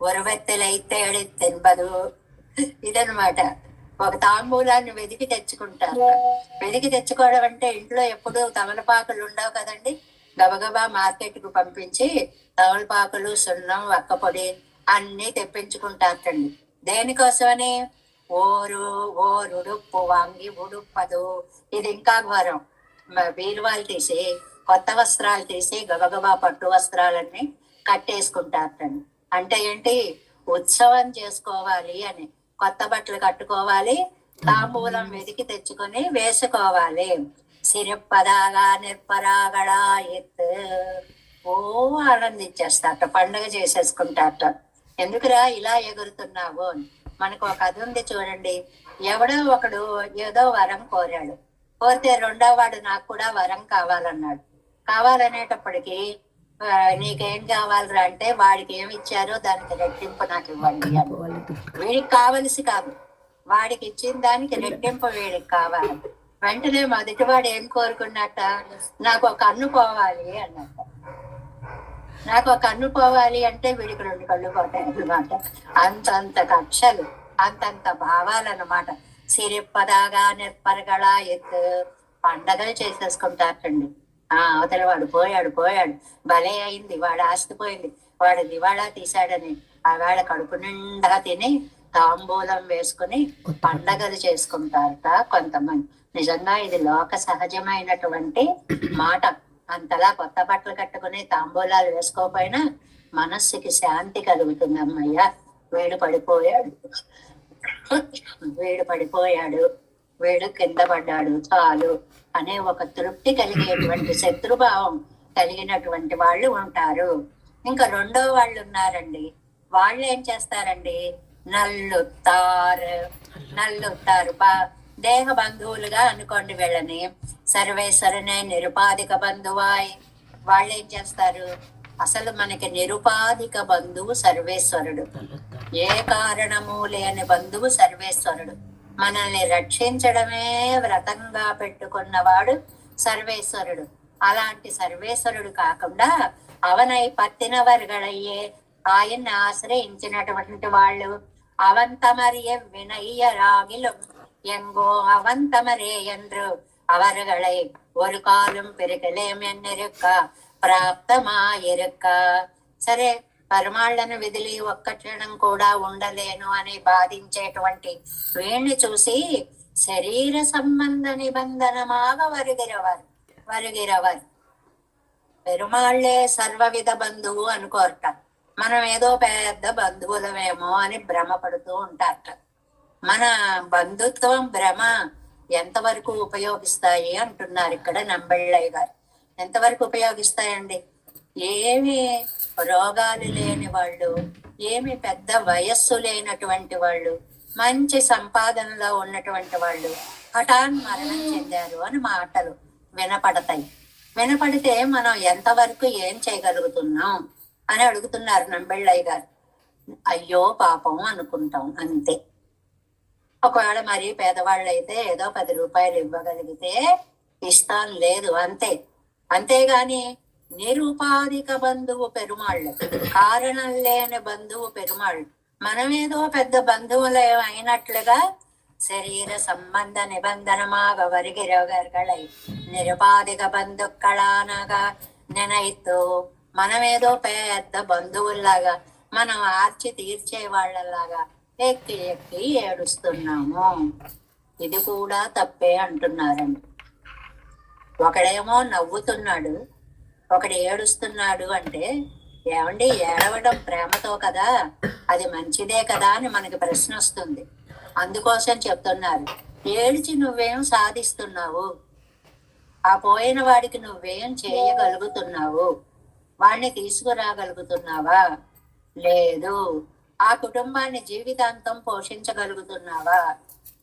ఒరవెత్తెలైతే తినబదు. ఇదనమాట. ఒక తాంబూలాన్ని వెతికి తెచ్చుకుంటారు. వెతికి తెచ్చుకోవడం అంటే ఇంట్లో ఎప్పుడు తమలపాకులు ఉండవు కదండి. గబగబా మార్కెట్ కు పంపించి తమలపాకులు సున్నం వక్కపొడి అన్ని తెప్పించుకుంటారండి. దేనికోసమని? ఓరుడుప్పు వాంగి ఉడుప్పదు. ఇది ఇంకా ఘోరం. బీరువాలు తీసి కొత్త వస్త్రాలు తీసి గబగబా పట్టు వస్త్రాలన్నీ కట్టేసుకుంటారండి. అంటే ఏంటి? ఉత్సవం చేసుకోవాలి అని. కొత్త బట్టలు కట్టుకోవాలి, తాంబూలం వెతికి తెచ్చుకొని వేసుకోవాలి. సిరిప్పదాగా నిర్పరాగడా ఎత్ ఆనందించేస్తారట, పండుగ చేసేసుకుంటారట. ఎందుకురా ఇలా ఎగురుతున్నావు? మనకు ఒక కథ ఉంది చూడండి. ఎవడో ఒకడు ఏదో వరం కోరాడు. కోరితే రెండో వాడు నాకు కూడా వరం కావాలన్నాడు. కావాలనేటప్పటికి నీకేం కావాలరా అంటే వాడికి ఏమి ఇచ్చారో దానికి రెట్టింపు నాకు ఇవ్వండి అని. వీడికి కావలసి కాదు, వాడికి ఇచ్చిన దానికి రెట్టింపు వీడికి కావాలి. వెంటనే మొదటివాడు ఏం కోరుకున్నట్ట? నాకు ఒక కన్ను పోవాలి అన్నట్ట. నాకు ఒక కన్ను పోవాలి అంటే వీడికి 2 కళ్ళు పోతాయి అన్నమాట. అంతంత కక్షలు, అంతంత భావాలన్నమాట. సిరిప్పదాగా నిర్పరగళ ఎత్తు పండగలు చేసేసుకుంటారండి. అవతల వాడు పోయాడు భలే అయింది, వాడు ఆస్తిపోయింది, వాడు దివాళా తీశాడని ఆవేళ కడుపు నిండా తిని తాంబూలం వేసుకుని పండగలు చేసుకుంటారట కొంతమంది. నిజంగా ఇది లోక సహజమైనటువంటి మాట. అంతలా కొత్త బట్టలు కట్టుకుని తాంబూలాలు వేసుకోపోయినా మనస్సుకి శాంతి కలుగుతుంది. అమ్మయ్య వీడు పడిపోయాడు, వీడు కింద పడ్డాడు చాలు అనే ఒక తృప్తి కలిగేటువంటి శత్రుభావం కలిగినటువంటి వాళ్ళు ఉంటారు. ఇంకా రెండో వాళ్ళు ఉన్నారండి. వాళ్ళు ఏం చేస్తారండి? నల్లుతారు. దేహ బంధువులుగా అనుకోండి వీళ్ళని. సర్వేశ్వరనే నిరుపాధిక బంధువాయ్. వాళ్ళు ఏం చేస్తారు? అసలు మనకి నిరుపాధిక బంధువు సర్వేశ్వరుడు. ఏ కారణము లేని బంధువు సర్వేశ్వరుడు. మనల్ని రక్షించడమే వ్రతంగా పెట్టుకున్నవాడు సర్వేశ్వరుడు. అలాంటి సర్వేశ్వరుడు కాకుండా అవనై పత్తినవర్గళయ్యే ఆయన్ని ఆశ్రయించినటువంటి వాళ్ళు అవంతమరియ వినయ్య రాగిలు ఎంగో అవంతమరే என்று அவர்களை ஒரு காலம் பெருகలేం ఎన్నిరుక్క ప్రాప్తమాయిరుక్క. సరే, పరమాళ్లను వదిలి ఒక్క క్షణం కూడా ఉండలేను అని బాధించేటువంటి వీణ్ణి చూసి శరీర సంబంధ నిబంధనమాగ వరుగిరవర్. పెరుమాళ్లే సర్వవిధ బంధువు అనుకోరట. మనం ఏదో పెద్ద బంధువులమేమో అని భ్రమపడుతూ ఉంటారట. మన బంధుత్వం భ్రమ ఎంతవరకు ఉపయోగిస్తాయి అంటున్నారు ఇక్కడ నంబళ్ళయ్య గారు. ఎంతవరకు ఉపయోగిస్తాయండి? ఏమి రోగాలు లేని వాళ్ళు, ఏమి పెద్ద వయస్సు లేనటువంటి వాళ్ళు, మంచి సంపాదనలో ఉన్నటువంటి వాళ్ళు హఠాన్ మరణం చెందారు అని మాటలు వినపడతాయి. వినపడితే మనం ఎంతవరకు ఏం చేయగలుగుతున్నాం అని అడుగుతున్నారు నంబళ్ళయ్య గారు. అయ్యో పాపం అనుకుంటాం అంతే. ఒకవేళ మరీ పేదవాళ్ళు అయితే ఏదో 10 రూపాయలు ఇవ్వగలిగితే ఇస్తాం, లేదు అంతే. అంతేగాని నిరుపాధిక బంధువు పెరుమాళ్ళు, కారణం లేని బంధువు పెరుమాళ్ళు, మనమేదో పెద్ద బంధువులు అయినట్లుగా శరీర సంబంధ నిబంధనமாக வருகிறவர்களை నిరుపాధిక బంధుక్కళానగా నెనైతూ మనమేదో పెద్ద బంధువుల్లాగా మనం ఆర్చి తీర్చే వాళ్ళలాగా ఎక్కి ఎక్కి ఏడుస్తున్నాము. ఇది కూడా తప్పే అంటున్నారండి. ఒకడేమో నవ్వుతున్నాడు, ఒకడు ఏడుస్తున్నాడు అంటే ఏమండి ఏడవడం ప్రేమతో కదా, అది మంచిదే కదా అని మనకి ప్రశ్న వస్తుంది. అందుకోసం చెప్తున్నారు, ఏడ్చి నువ్వేం సాధిస్తున్నావు, ఆ పోయిన వాడికి నువ్వేం చేయగలుగుతున్నావు, వాడిని తీసుకురాగలుగుతున్నావా, లేదు. ఆ కుటుంబాన్ని జీవితాంతం పోషించగలుగుతున్నావా,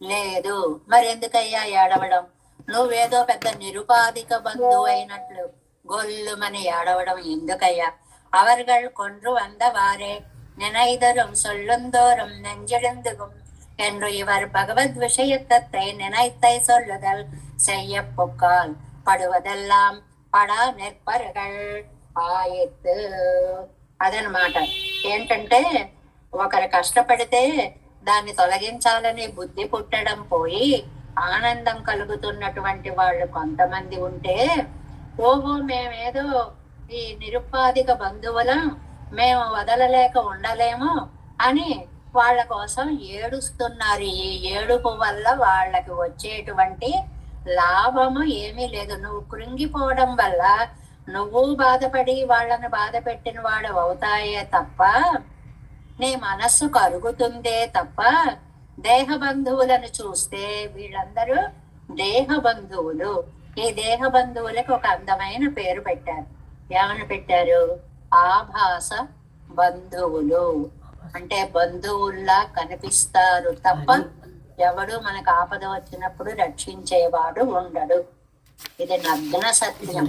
లేదు. మరి ఎందుకయ్యా ఏడవడం? నువ్వేదో పెద్ద నిరుపాధిక బంధువు అయినట్లు గొల్లుమని ఏడవడం ఎందుకయ్యా? அவர்கள் கொன்று வந்தவாறே நினைதரும் சொல்லுந்தோறும் நெஞ்செழுந்துகும் என்று இவர் பகவத் விஷயத்தை நினைத்தை சொல்லுதல் செய்ய பொக்கால் పడువదెల్లాం పడా నెర్పరగల్ ఆయిత్. అదనమాట. ఏంటంటే ఒకరు కష్టపడితే దాన్ని తొలగించాలని బుద్ధి పుట్టడం పోయి ఆనందం కలుగుతున్నటువంటి వాళ్ళు కొంతమంది ఉంటే, ఓహో మేమేదో ఈ నిరుపాధిక బంధువులం, మేము వదలలేక ఉండలేము అని వాళ్ళ కోసం ఏడుస్తున్నారు. ఈ ఏడుపు వల్ల వాళ్ళకి వచ్చేటువంటి లాభము ఏమీ లేదు. నువ్వు కృంగిపోవడం వల్ల నువ్వు బాధపడి వాళ్ళని బాధ పెట్టిన వాడు అవుతాయే తప్ప, నీ మనస్సు కరుగుతుందే తప్ప, దేహ బంధువులను చూస్తే వీళ్ళందరూ దేహ బంధువులు. ఈ దేహ బంధువులకు ఒక అందమైన పేరు పెట్టారు. ఏమని పెట్టారు? ఆభాస బంధువులు. అంటే బంధువుల్లా కనిపిస్తారు తప్ప ఎవడు మనకు ఆపద వచ్చినప్పుడు రక్షించేవాడు ఉండడు. ఇది నగ్న సత్యం.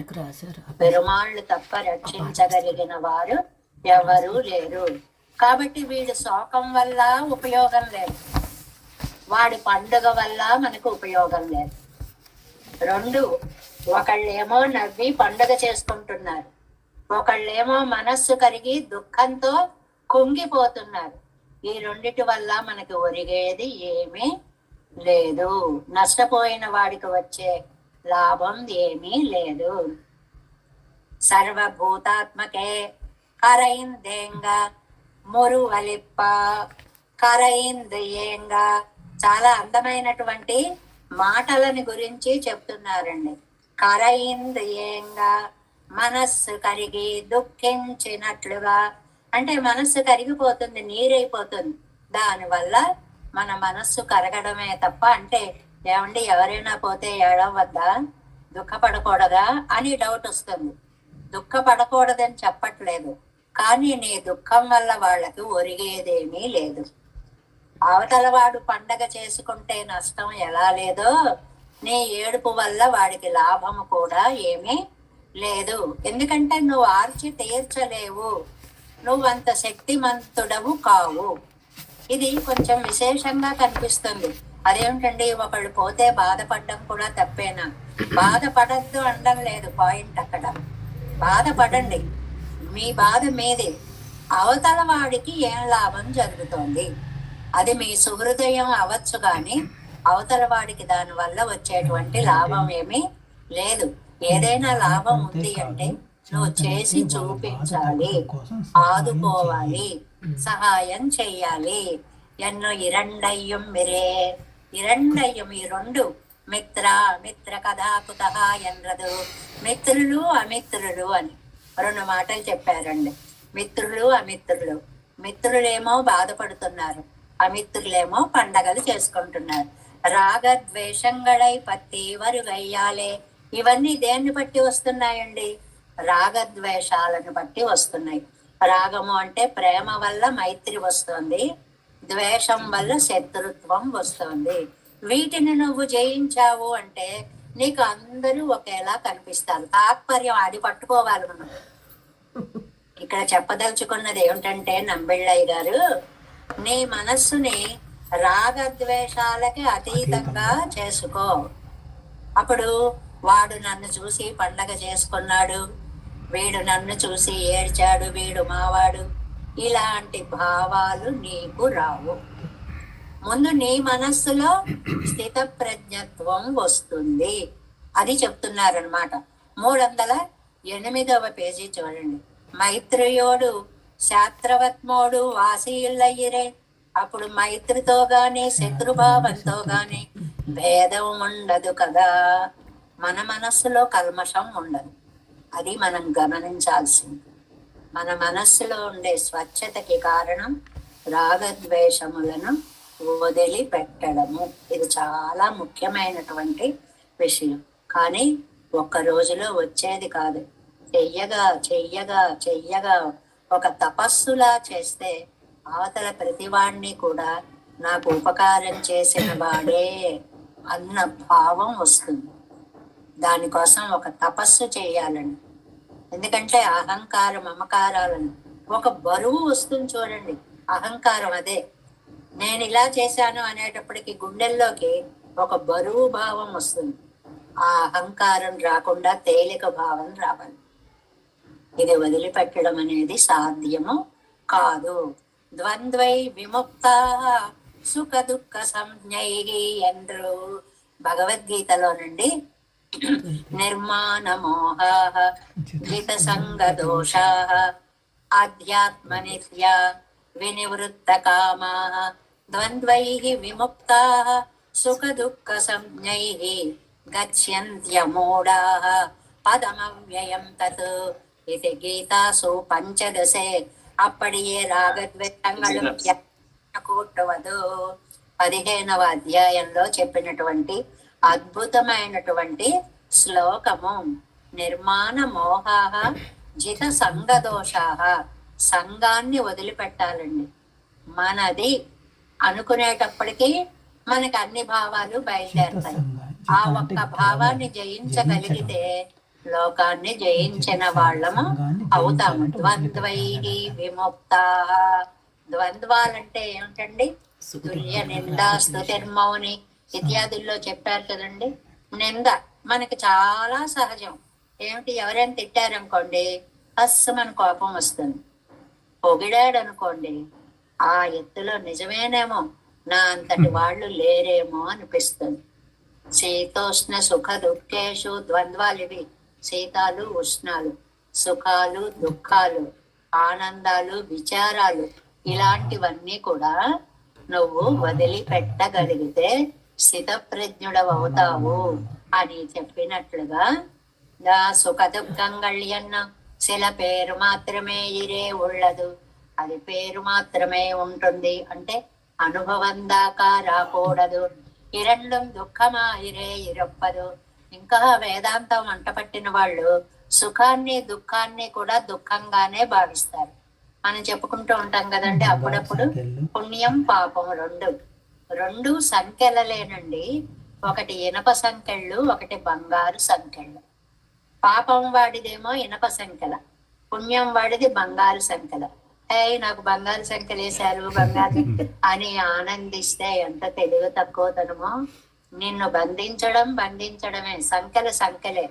పెరుమాళ్ళు తప్ప రక్షించగలిగిన వారు ఎవరు లేరు. కాబట్టి వీడి శోకం వల్ల ఉపయోగం లేదు, వాడి పండుగ వల్ల మనకు ఉపయోగం లేదు. రెండు, ఒకళ్ళేమో నవ్వి పండుగ చేసుకుంటున్నారు, ఒకళ్ళేమో మనస్సు కరిగి దుఃఖంతో కుంగిపోతున్నారు. ఈ రెండిటి వల్ల మనకి ఒరిగేది ఏమీ లేదు. నష్టపోయిన వాడికి వచ్చే లాభం ఏమీ లేదు. సర్వభూతాత్మకే కరైందేంగా మురువలిప్ప కరైందేంగా. చాలా అందమైనటువంటి మాటలని గురించి చెప్తున్నారండి. కరైందేంగా, మనస్సు కరిగి దుఃఖించినట్లుగా. అంటే మనస్సు కరిగిపోతుంది, నీరైపోతుంది. దానివల్ల మన మనస్సు కరగడమే తప్ప, అంటే ఏమండి ఎవరైనా పోతే ఏడవద్దా, దుఃఖపడకూడదా అని డౌట్ వస్తుంది. దుఃఖపడకూడదని చెప్పట్లేదు, కానీ నీ దుఃఖం వల్ల వాళ్ళకి ఒరిగేదేమీ లేదు. అవతలవాడు పండగ చేసుకుంటే నష్టం ఎలా లేదో, నీ ఏడుపు వల్ల వాడికి లాభము కూడా ఏమీ లేదు. ఎందుకంటే నువ్వు ఆర్చి తీర్చలేవు, నువ్వంత శక్తిమంతుడవు కావు. ఇది కొంచెం విశేషంగా కనిపిస్తుంది. అదేమిటండి ఒకళ్ళు పోతే బాధపడడం కూడా తప్పేనా? బాధపడద్దు అనడం లేదు పాయింట్ అక్కడ. బాధపడండి, మీ బాధ మీదే. అవతల వాడికి ఏం లాభం జరుగుతోంది అది మీ సుహృదయం అవ్వచ్చు, కానీ అవతల వాడికి దాని వల్ల వచ్చేటువంటి లాభం ఏమీ లేదు. ఏదైనా లాభం ఉంది అంటే నువ్వు చేసి చూపించాలి, ఆదుకోవాలి, సహాయం చెయ్యాలి. ఎన్నో ఇరండయ్యం మిరే ఇరండయ్యం, ఈ రెండు మిత్ర మిత్ర కథా కుత ఎన్నదు. మిత్రులు అమిత్రులు అని రెండు మాటలు చెప్పారండి. మిత్రులు అమిత్రులు. మిత్రులేమో బాధపడుతున్నారు, అమిత్రులేమో పండగలు చేసుకుంటున్నారు. రాగద్వేషంగళై పత్తి వరుగయ్యాలే. ఇవన్నీ దేన్ని బట్టి వస్తున్నాయండి? రాగద్వేషాలను బట్టి వస్తున్నాయి. రాగము అంటే ప్రేమ వల్ల మైత్రి వస్తుంది, ద్వేషం వల్ల శత్రుత్వం వస్తుంది. వీటిని నువ్వు జయించావు అంటే నీకు అందరూ ఒకేలా కనిపిస్తారు. తాత్పర్యం అది పట్టుకోవాలి మనం. ఇక్కడ చెప్పదలుచుకున్నది ఏమిటంటే, నంబిళ్ళయ్య గారు, నీ మనస్సుని రాగద్వేషాలకి అతీతంగా చేసుకో. అప్పుడు వాడు నన్ను చూసి పండగ చేసుకున్నాడు, వీడు నన్ను చూసి ఏడ్చాడు, వీడు మావాడు, ఇలాంటి భావాలు నీకు రావు. ముందు నీ మనస్సులో స్థిత ప్రజ్ఞత్వం వస్తుంది. అది చెప్తున్నారనమాట. 308వ పేజీ చూడండి. మైత్రియోడు శాస్త్రవత్మోడు వాసీయులయ్యిరే. అప్పుడు మైత్రితో గాని శత్రుభావంతో గాని భేదం ఉండదు కదా. మన మనస్సులో కల్మషం ఉండదు. అది మనం గమనించాల్సింది. మన మనస్సులో ఉండే స్వచ్ఛతకి కారణం రాగద్వేషములను వదిలి పెట్టడము. ఇది చాలా ముఖ్యమైనటువంటి విషయం. కానీ ఒక్క రోజులో వచ్చేది కాదు. చెయ్యగా చెయ్యగా చెయ్యగా ఒక తపస్సులా చేస్తే అవతల ప్రతివాణ్ణి కూడా నాకు ఉపకారం చేసిన వాడే అన్న భావం వస్తుంది. దానికోసం ఒక తపస్సు చేయాలండి. ఎందుకంటే అహంకారం మమకారాలను ఒక బరువు వస్తుంది చూడండి. అహంకారం అదే. నేను ఇలా చేశాను అనేటప్పటికి గుండెల్లోకి ఒక బరువు భావం వస్తుంది. ఆ అహంకారం రాకుండా తేలిక భావం రావాలి. ఇది వదిలిపెట్టడం అనేది సాధ్యము కాదు. ద్వంద్వై విముక్త సుఖ దుఃఖ సంజ్ఞై ఎండ్రు భగవద్గీతలోనండి. నిర్మాణమోహ జిత సంగ దోషా ఆధ్యాత్మ నిత్య వినివృత్త కామా ద్వంద్వై విముక్తా సుఖ దుఃఖ సంజ్ఞై గచ్చంత్యమూఢా పదమవ్యయం తత్. ఇది గీతాసు పంచదశే అప్పటియే రాగద్వేషంగళం కూట్టువదు. 15వ అధ్యాయంలో చెప్పినటువంటి అద్భుతమైనటువంటి శ్లోకము. నిర్మాణ మోహాః జిత సంగదోషాః. సంఘాన్ని వదిలిపెట్టాలండి. మనది అనుకునేటప్పటికీ మనకి అన్ని భావాలు బయలుదేరుతాయి. ఆ ఒక్క భావాన్ని జయించగలిగితే లోకాన్ని జయించిన వాళ్ళము అవుతాము. ద్వంద్వై విముక్తా. ద్వంద్వాలంటే ఏమిటండి? తుల్య నింద స్తుతిర్మౌని ఇత్యాదుల్లో చెప్పారు కదండి. నింద మనకి చాలా సహజం. ఏమిటి? ఎవరైనా తిట్టారనుకోండి మన కోపం వస్తుంది. పొగిడాడు అనుకోండి ఆ ఎత్తులో నిజమేనేమో, నా అంతటి వాళ్ళు లేరేమో అనిపిస్తుంది. శీతోష్ణ సుఖ దుఃఖేషు ద్వంద్వాలు ఇవి. శీతాలు ఉష్ణాలు, సుఖాలు దుఃఖాలు, ఆనందాలు విచారాలు, ఇలాంటివన్నీ కూడా నువ్వు వదిలిపెట్టగలిగితే స్థితప్రజ్ఞుడవవుతావు అని చెప్పినట్లుగా సుఖ దుఃఖంగళ్యన్న சில పేరు మాత్రమే ఇరే ఉళ్ళదు. అది పేరు మాత్రమే ఉంటుంది అంటే అనుభవం దాకా రాకూడదు. ఇరెండం దుఃఖమాయిరే ఇరప్పదు. ఇంకా వేదాంతం వంటపట్టిన వాళ్ళు సుఖాన్ని దుఃఖాన్ని కూడా దుఃఖంగానే భావిస్తారు. మనం చెప్పుకుంటూ ఉంటాం కదండి అప్పుడప్పుడు. పుణ్యం పాపం రెండు సంఖ్యలలేనండి. ఒకటి ఇనప సంఖ్యలు, ఒకటి బంగారు సంఖ్యలు. పాపం వాడిదేమో ఇనప సంఖ్యల, పుణ్యం వాడిది బంగారు సంఖ్యల. నాకు బంగారు సంఖ్యలు వేశారు బంగారు అని ఆనందిస్తే ఎంత తెలివి తక్కువతనమో. నిన్ను బంధించడమే. సంఖ్యలే.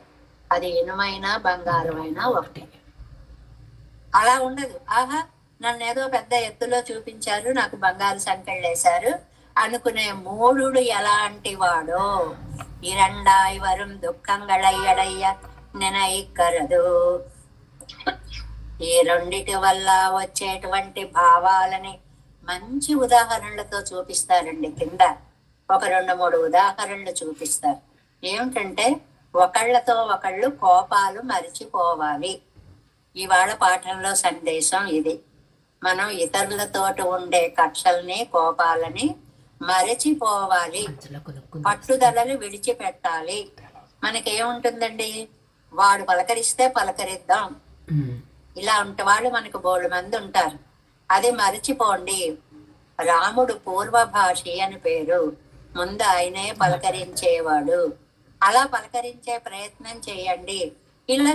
అది ఇనుమైనా బంగారమైనా ఒకటి. అలా ఉండదు. ఆహా నన్ను ఏదో పెద్ద ఎత్తులో చూపించారు, నాకు బంగారు సంఖ్యలు వేశారు అనుకునే మూఢుడు ఎలాంటి వాడో. ఇరండాయి వరం దుఃఖంగళయ్యడయ్య నెనైక్కరదు. ఈ రెండిటి వల్ల వచ్చేటువంటి భావాలని మంచి ఉదాహరణలతో చూపిస్తారండి. కింద ఒక 2-3 ఉదాహరణలు చూపిస్తారు. ఏమిటంటే ఒకళ్ళతో ఒకళ్ళు కోపాలు మరిచిపోవాలి. ఇవాళ పాఠంలో సందేశం ఇది. మనం ఇతరులతోటి ఉండే కక్షల్ని కోపాలని మరచిపోవాలి. పట్టుదలలు విడిచిపెట్టాలి. మనకేముంటుందండి? వాడు పలకరిస్తే పలకరిద్దాం, ఇలా ఉంటే వాళ్ళు మనకు బోళ్ళు మంది ఉంటారు. అది మరచిపోండి. రాముడు పూర్వభాషి అని పేరు. ముందు ఆయనే పలకరించేవాడు. అలా పలకరించే ప్రయత్నం చేయండి. ఇలా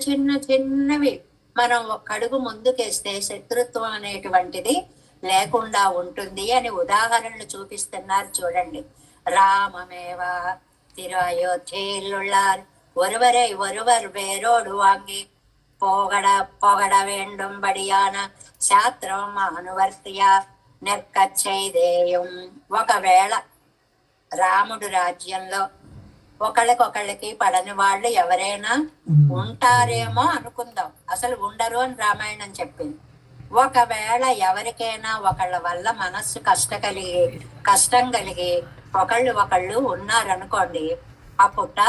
చిన్నవి మనం ఒక్కడుగు ముందుకేస్తే శత్రుత్వం అనేటువంటిది లేకుండా ఉంటుంది అని ఉదాహరణలు చూపిస్తున్నారు చూడండి. రామమేవా తిరు అయోధ్యయిల్లుள்ளார் ஒருவரை ஒருவர் வேரோடு வாங்கி పోగడ పొగడ వేండుంబడియాన శాస్త్రం అనువర్తియ నెర్కచ్చైదేయం. ఒకవేళ రాముడు రాజ్యంలో ఒకళ్ళకొకళ్ళకి పడని వాళ్ళు ఎవరైనా ఉంటారేమో అనుకుందాం. అసలు ఉండరు అని రామాయణం చెప్పింది. ఒకవేళ ఎవరికైనా ఒకళ్ళ వల్ల మనస్సు కష్టం కలిగి ఒకళ్ళు ఉన్నారనుకోండి, అప్పుట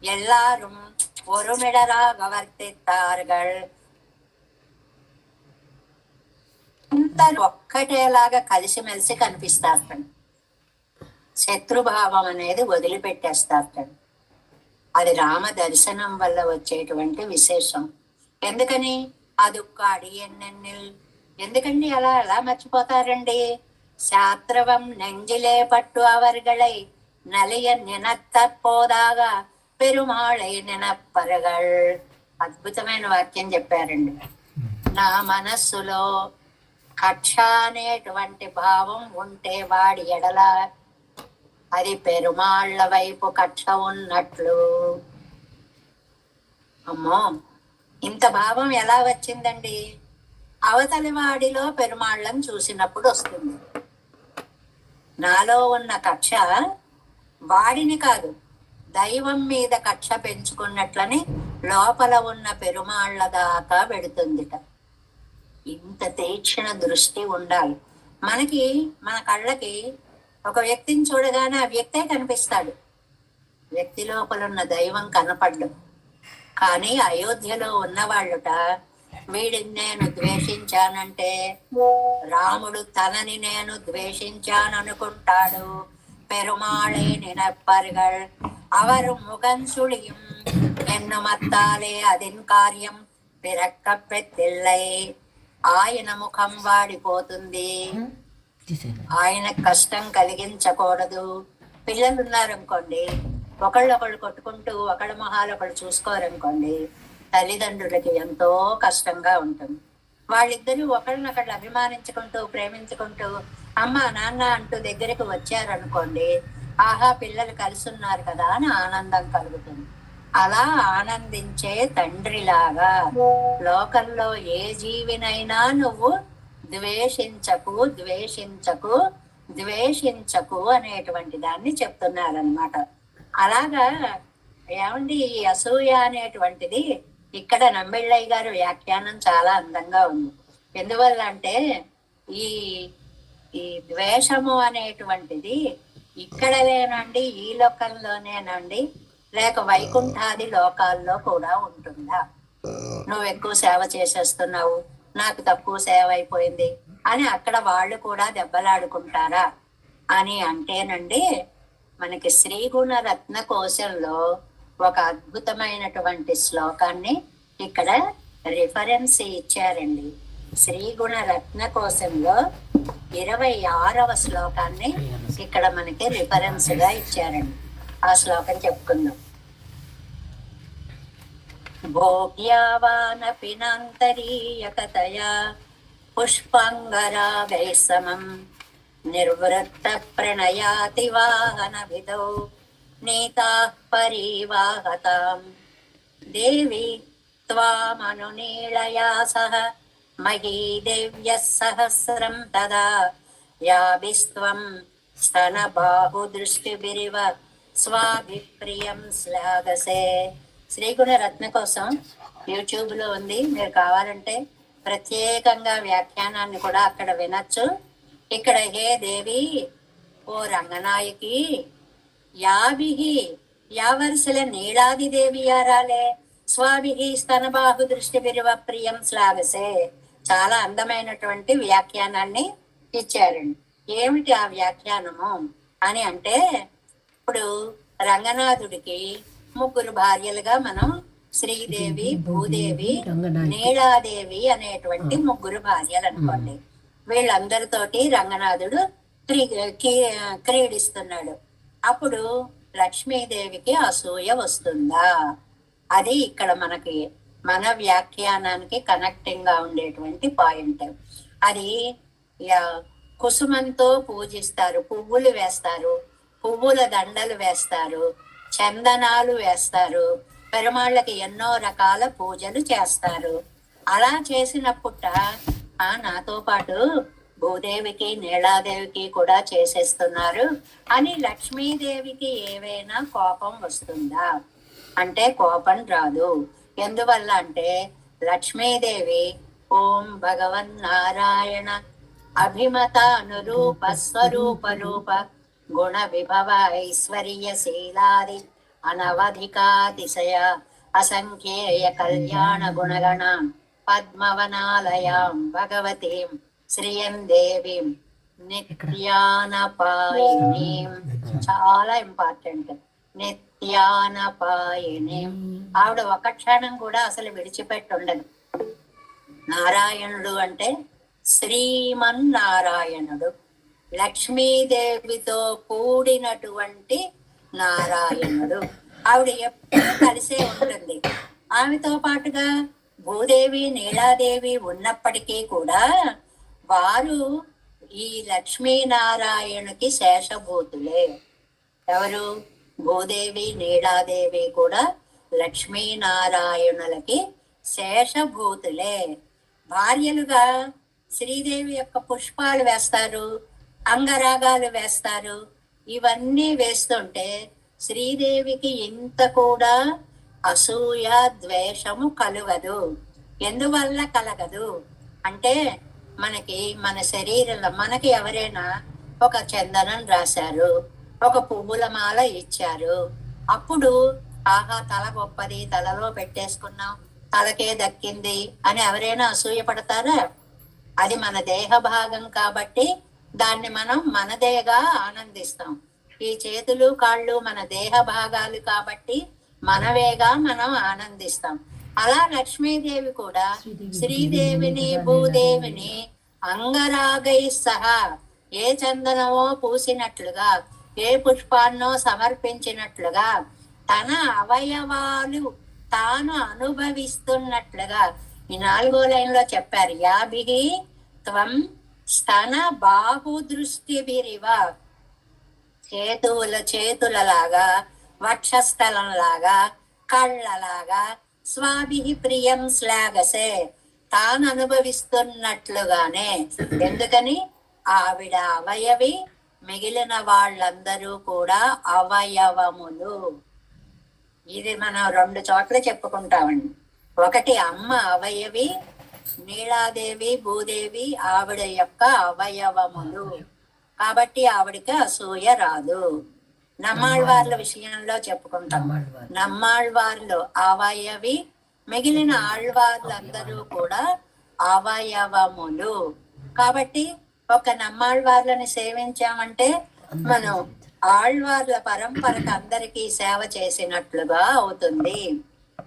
ఎల్లాரும் ఒరుమిడరాగ వర్తిత్తారుగల్. అందరు ఒక్కటేలాగా కలిసిమెలిసి కనిపిస్తారు. శత్రుభావం అనేది వదిలిపెట్టేస్తారు. అది రామ దర్శనం వల్ల వచ్చేటువంటి విశేషం. ఎందుకని అదుక్కాడి ఎన్నెన్నిల్, ఎందుకండి అలా మర్చిపోతారండి? శాస్త్రవం నెంజిలే పట్టు అవర్గళై నలియ నినత్తపోదాగా పెరుమాళై నినప్పరగల్. అద్భుతమైన వాక్యం చెప్పారండి. నా మనస్సులో కక్ష అనేటువంటి భావం ఉంటే వాడి ఎడల అది పెరుమాళ్ల వైపు కక్ష ఉన్నట్లు. అమ్మో, ఇంత భావం ఎలా వచ్చిందండి? అవతలి వాడిలో పెరుమాళ్ళని చూసినప్పుడు వస్తుంది. నాలో ఉన్న కక్ష వాడిని కాదు, దైవం మీద కక్ష పెంచుకున్నట్లని లోపల ఉన్న పెరుమాళ్ల దాకా పెడుతుందిట. ఇంత తీక్షణ దృష్టి ఉండాలి మనకి. మన కళ్ళకి ఒక వ్యక్తిని చూడగానే ఆ వ్యక్తే కనిపిస్తాడు, వ్యక్తి లోపల ఉన్న దైవం కనపడ్డు. కానీ అయోధ్యలో ఉన్నవాళ్ళుట వీడిని నేను ద్వేషించానంటే రాముడు తనని నేను ద్వేషించాననుకుంటాడు. పెరుమాళే నినప్పరుగల్ అవరు ముఖం సుళియం ఎన్ను మత్తాలే అదిన్ కార్యం పిరక్క పెత్తిల్లై. ఆయన ముఖం వాడిపోతుంది, ఆయన కష్టం కలిగించకూడదు. పిల్లలు ఉన్నారనుకోండి, ఒకళ్ళు కొట్టుకుంటూ ఒకళ్ళ మొహాలు ఒకళ్ళు చూసుకోరనుకోండి, తల్లిదండ్రులకి ఎంతో కష్టంగా ఉంటుంది. వాళ్ళిద్దరూ ఒకళ్ళనొకళ్ళు అభిమానించుకుంటూ ప్రేమించుకుంటూ అమ్మ నాన్న అంటూ దగ్గరికి వచ్చారనుకోండి, ఆహా పిల్లలు కలిసి ఉన్నారు కదా అని ఆనందం కలుగుతుంది. అలా ఆనందించే తండ్రిలాగా లోకంలో ఏ జీవినైనా నువ్వు ద్వేషించకు ద్వేషించకు ద్వేషించకు అనేటువంటి దాన్ని చెప్తున్నారనమాట. అలాగా ఏమండి, ఈ అసూయ అనేటువంటిది ఇక్కడ నంబిళ్ళయ్య గారు వ్యాఖ్యానం చాలా అందంగా ఉంది. ఎందువల్ల అంటే ఈ ఈ ద్వేషము అనేటువంటిది ఇక్కడ లేనండి, ఈ లోకంలోనేనండి, లేక వైకుంఠాది లోకాల్లో కూడా ఉంటుందా? నువ్వు ఎక్కువ సేవ చేసేస్తున్నావు, నాకు తక్కువ సేవ అయిపోయింది అని అక్కడ వాళ్ళు కూడా దెబ్బలాడుకుంటారా అని అంటేనండి, మనకి శ్రీగుణ రత్న కోశంలో ఒక అద్భుతమైనటువంటి శ్లోకాన్ని ఇక్కడ రిఫరెన్స్ ఇచ్చారండి. శ్రీగుణ రత్న కోశంలో 26వ శ్లోకాన్ని ఇక్కడ మనకి రిఫరెన్స్ గా ఇచ్చారండి. ఆ శ్లోకం చెప్పుకుందాం. భోగ్యావానపి నాంతరీయకతయా పుష్పాంగరాగై సమం నిర్వృత్త ప్రణయాతి వాహన విదౌ నీతాః పరివాహతాం దేవి త్వామనునీళయా సహ మహీ దేవ్యః సహస్రం తదా యాభిస్త్వం స్తన బాహు దృష్టిభిరివ స్వాభిప్రియం శ్లాఘసే. శ్రీగుణ రత్న కోసం యూట్యూబ్ లో ఉంది, మీరు కావాలంటే ప్రత్యేకంగా వ్యాఖ్యానాన్ని కూడా అక్కడ వినొచ్చు. ఇక్కడ హే దేవి ఓ రంగనాయకి యాభిహి యావర్షల నీళాది దేవియారాలే స్వాభిహి స్తనబాహు దృష్టి బిరువ ప్రియం శ్లాఘసే. చాలా అందమైనటువంటి వ్యాఖ్యానాన్ని ఇచ్చారండి. ఏమిటి ఆ వ్యాఖ్యానము అని అంటే, ఇప్పుడు రంగనాథుడికి 3 భార్యలుగా మనం శ్రీదేవి, భూదేవి, నీలాదేవి అనేటువంటి 3 భార్యలు అనుకోండి. వీళ్ళందరితోటి రంగనాథుడు క్రీడిస్తున్నాడు. అప్పుడు లక్ష్మీదేవికి అసూయ వస్తుందా? అది ఇక్కడ మనకి మన వ్యాఖ్యానానికి కనెక్టింగ్ గా ఉండేటువంటి పాయింట్. అది కుసుమంతో పూజిస్తారు, పువ్వులు వేస్తారు, పువ్వుల దండలు వేస్తారు, చందనాలు వేస్తారు, పెరుమాళ్ళకి ఎన్నో రకాల పూజలు చేస్తారు. అలా చేసినప్పుట నాతో పాటు భూదేవికి నీలాదేవికి కూడా చేసేస్తున్నారు అని లక్ష్మీదేవికి ఏవైనా కోపం వస్తుందా అంటే కోపం రాదు. ఎందువల్ల అంటే లక్ష్మీదేవి ఓం భగవన్ నారాయణ అభిమత అనురూప స్వరూప రూప గుణ విభవ ఐశ్వర్య శీలాది అనవధికాతిశయ అసంఖ్యేయ కళ్యాణ గుణగణ పద్మవనాలయాం భగవతీం శ్రియం దేవీం నిత్యానపాయినీం, చాలా ఇంపార్టెంట్, నిత్యానపాయినీం. ఆవిడ ఒక క్షణం కూడా అసలు విడిచిపెట్టుండదు. నారాయణుడు అంటే శ్రీమన్నారాయణుడు, లక్ష్మీదేవితో కూడినటువంటి నారాయణుడు. ఆవిడ ఎప్పుడు కలిసే ఉంటుంది. ఆమెతో పాటుగా భూదేవి నీలాదేవి ఉన్నప్పటికీ కూడా వారు ఈ లక్ష్మీనారాయణుకి శేషభూతులే. ఎవరు? భూదేవి నీలాదేవి కూడా లక్ష్మీనారాయణులకి శేషభూతులే. భార్యలుగా శ్రీదేవి యొక్క పుష్పాలు వేస్తారు, అంగరాగాలు వేస్తారు. ఇవన్నీ వేస్తుంటే శ్రీదేవికి ఇంత కూడా అసూయ ద్వేషము కలగదు. ఎందువల్ల కలగదు అంటే మనకి మన శరీరంలో మనకి ఎవరైనా ఒక చందనం రాశారు, ఒక పువ్వుల మాల ఇచ్చారు, అప్పుడు ఆహా తల గొప్పది, తలలో పెట్టేసుకున్నాం, తలకే దక్కింది అని ఎవరైనా అసూయ పడతారా? అది మన దేహ భాగం కాబట్టి దాన్ని మనం మనదేగా ఆనందిస్తాం. ఈ చేతులు కాళ్ళు మన దేహ భాగాలు కాబట్టి మనవేగా మనం ఆనందిస్తాం. అలా లక్ష్మీదేవి కూడా శ్రీదేవిని భూదేవిని అంగరాగై సహా ఏ చందనమో పూసినట్లుగా ఏ పుష్పాన్నో సమర్పించినట్లుగా తన అవయవాలు తాను అనుభవిస్తున్నట్లుగా ఈ 4వ లైన్లో చెప్పారు. యాభిహి త్వం స్తన బాహుదృష్టిభిరివ, చేతులలాగా, వక్షస్థలంలాగా, కళ్ళలాగా, స్వాభిహి ప్రియం శ్లాఘసే, తాను అనుభవిస్తున్నట్లుగానే. ఎందుకని? ఆవిడ అవయవి, మిగిలిన వాళ్ళందరూ కూడా అవయవములు. ఇది మనం 2 చోట్ల చెప్పుకుంటామండి. ఒకటి అమ్మ అవయవి, నీలాదేవి భూదేవి ఆవిడ యొక్క అవయవములు కాబట్టి ఆవిడకి అసూయ రాదు. నమ్మాళ్వార్ల విషయంలో చెప్పుకుంటాం. నమ్మాళ్వార్లు అవయవి, మిగిలిన ఆళ్వార్లందరూ కూడా అవయవములు. కాబట్టి ఒక నమ్మాళ్వార్లని సేవించామంటే మనం ఆళ్వార్ల పరంపరకు అందరికీ సేవ చేసినట్లుగా అవుతుంది.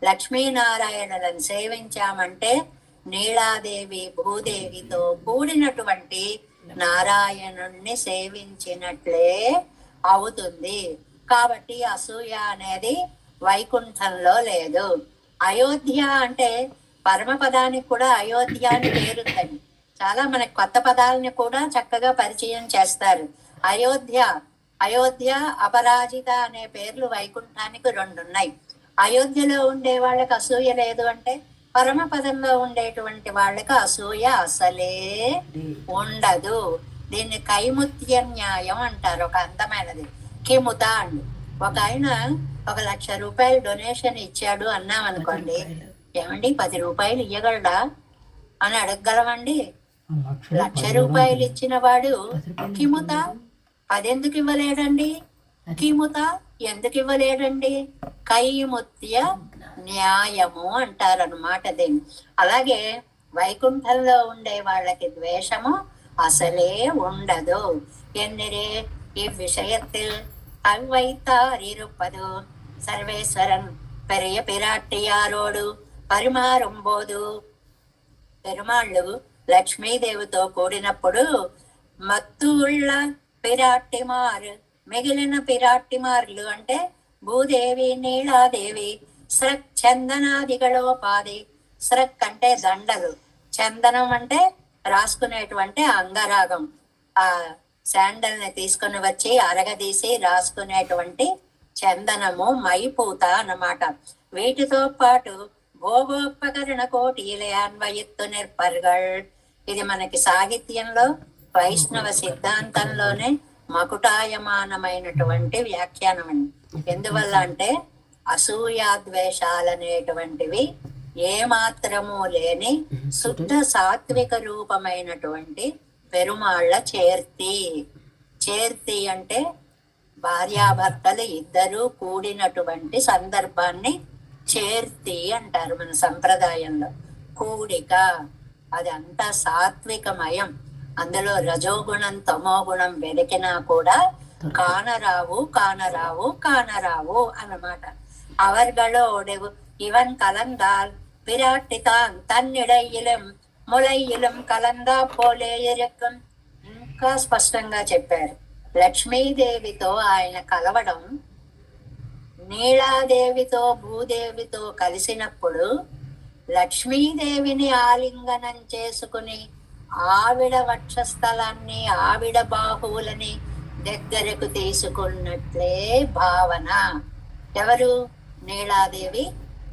లక్ష్మీనారాయణులను సేవించామంటే నీలాదేవి భూదేవితో కూడినటువంటి నారాయణుణ్ణి సేవించినట్లే అవుతుంది. కాబట్టి అసూయ అనేది వైకుంఠంలో లేదు. అయోధ్య అంటే పరమపదానికి కూడా అయోధ్య అని పేరుందండి. చాలా మనకి కొత్త పదాలని కూడా చక్కగా పరిచయం చేస్తారు. అయోధ్య, అయోధ్య, అపరాజిత అనే పేర్లు వైకుంఠానికి 2 ఉన్నాయి. అయోధ్యలో ఉండే వాళ్ళకి అసూయ లేదు అంటే పరమపదంలో ఉండేటువంటి వాళ్ళకి అసూయ అసలే ఉండదు. దీన్ని కైముత్య న్యాయం అంటారు. ఒక అందమైనది కిముత అండి. ఒక ఆయన 1,00,000 రూపాయలు డొనేషన్ ఇచ్చాడు అన్నాం అనుకోండి, ఏమండి 10 రూపాయలు ఇయ్యగలడా అని అడగగలమండి? 1,00,000 రూపాయలు ఇచ్చిన వాడు కిముత 10 ఎందుకు ఇవ్వలేడండి? కిముత ఎందుకు ఇవ్వలేడండి? కైముత్య న్యాయము అంటారనమాట దీన్ని. అలాగే వైకుంఠంలో ఉండే వాళ్ళకి ద్వేషము అసలే ఉండదు. ఎన్నిరే இவ்விஷயத்தில் அவ்வைத்தார் இருப்பது சர்வேஸ்வரன் பெரிய பிராட்டியாரோடு పరిమారుంబోదు. పెరుమాళ్ళు లక్ష్మీదేవితో కూడినప్పుడు మత్తుళ్ళ పిరాట్టిమారు, మిగిలిన పిరాట్టిమార్లు అంటే భూదేవి నీలాదేవి స్రక్ చందనాదిగళోపాధి. స్రక్ అంటే దండలు, చందనం అంటే రాసుకునేటువంటి అంగరాగం. ఆ శాండల్ ని తీసుకుని వచ్చి అరగదీసి రాసుకునేటువంటి చందనము, మైపూత అన్నమాట. వీటితో పాటు భోగోపకరణ కోటిలే అన్వయిత్తు నిర్పర్గల్. ఇది మనకి సాహిత్యంలో వైష్ణవ సిద్ధాంతంలోనే మకుటాయమానమైనటువంటి వ్యాఖ్యానం అండి. ఎందువల్ల అంటే అసూయాద్వేషాలనేటువంటివి ఏమాత్రము లేని శుద్ధ సాత్విక రూపమైనటువంటి పెరుమాళ్ళ చేర్తి అంటే భార్యాభర్తలు ఇద్దరు కూడినటువంటి సందర్భాన్ని చేర్తి అంటారు మన సంప్రదాయంలో. కూడిక అది అంతా సాత్వికమయం. అందులో రజోగుణం తమోగుణం వెలికినా కూడా కానరావు అన్నమాట. அவர்களோடு இவன் கலந்தால் பிராட்டிதான் తన్నిడయిలం ములయిలం కలందా పోలే இருக்கும். ఇంకా స్పష్టంగా చెప్పారు. లక్ష్మీదేవితో ఆయన కలవడం నీలాదేవితో భూదేవితో కలిసినప్పుడు లక్ష్మీదేవిని ఆలింగనం చేసుకుని ఆవిడ వక్షస్థలాన్ని ఆవిడ బాహువులని దగ్గరకు తీసుకున్నట్లే భావన. ఎవరు? నీలాదేవి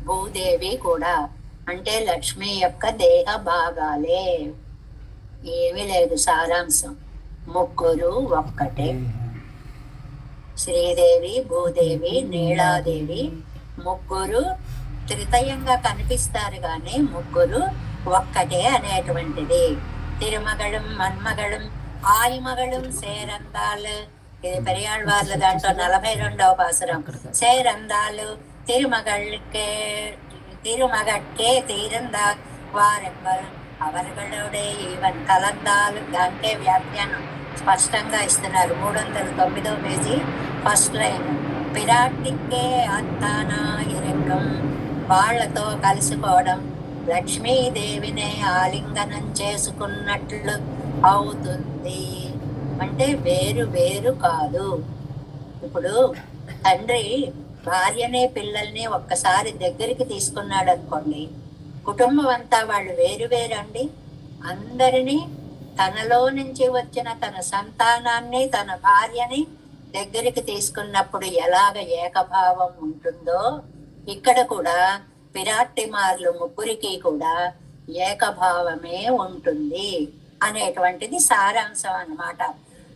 భూదేవి కూడా. అంటే లక్ష్మి యొక్క దేహ భాగాలే. ఏమీ లేదు, సారాంశం ముగ్గురు ఒక్కటే. శ్రీదేవి, భూదేవి, నీలాదేవి ముగ్గురు త్రితయంగా కనిపిస్తారు కానీ ముగ్గురు ఒక్కటే అనేటువంటిది. తిరుమగళం మన్మగళం ఆయిమగళం సేరందాలు. ఇది పెరియాళ్వార్ల దాంట్లో 42వ పాసురం. సేరందాలు తిరుమగళ్ళకే తీరందా వారెవ్వరు అవர்களோடே ఈవెన్ కలందాలు. దాంటే వ్యాఖ్యానం స్పష్టంగా ఇస్తున్నారు. 309వ పేజీ ఫస్ట్ లైన్. పిరాటికే అత్తానా ఇరకం. వాళ్లతో కలిసిపోవడం లక్ష్మీదేవినే ఆలింగనం చేసుకున్నట్లు అవుతుంది. అంటే వేరు వేరు కాదు. ఇప్పుడు తండ్రి భార్యనే పిల్లల్ని ఒక్కసారి దగ్గరికి తీసుకున్నాడు అనుకోండి, కుటుంబం అంతా వాళ్ళు వేరు వేరు అండి. అందరినీ తనలో నుంచి వచ్చిన తన సంతానాన్ని, తన భార్యని దగ్గరికి తీసుకున్నప్పుడు ఎలాగ ఏకభావం ఉంటుందో ఇక్కడ కూడా పిరాట్టిమార్లు ముగ్గురికి కూడా ఏకభావమే ఉంటుంది అనేటువంటిది సారాంశం అన్నమాట.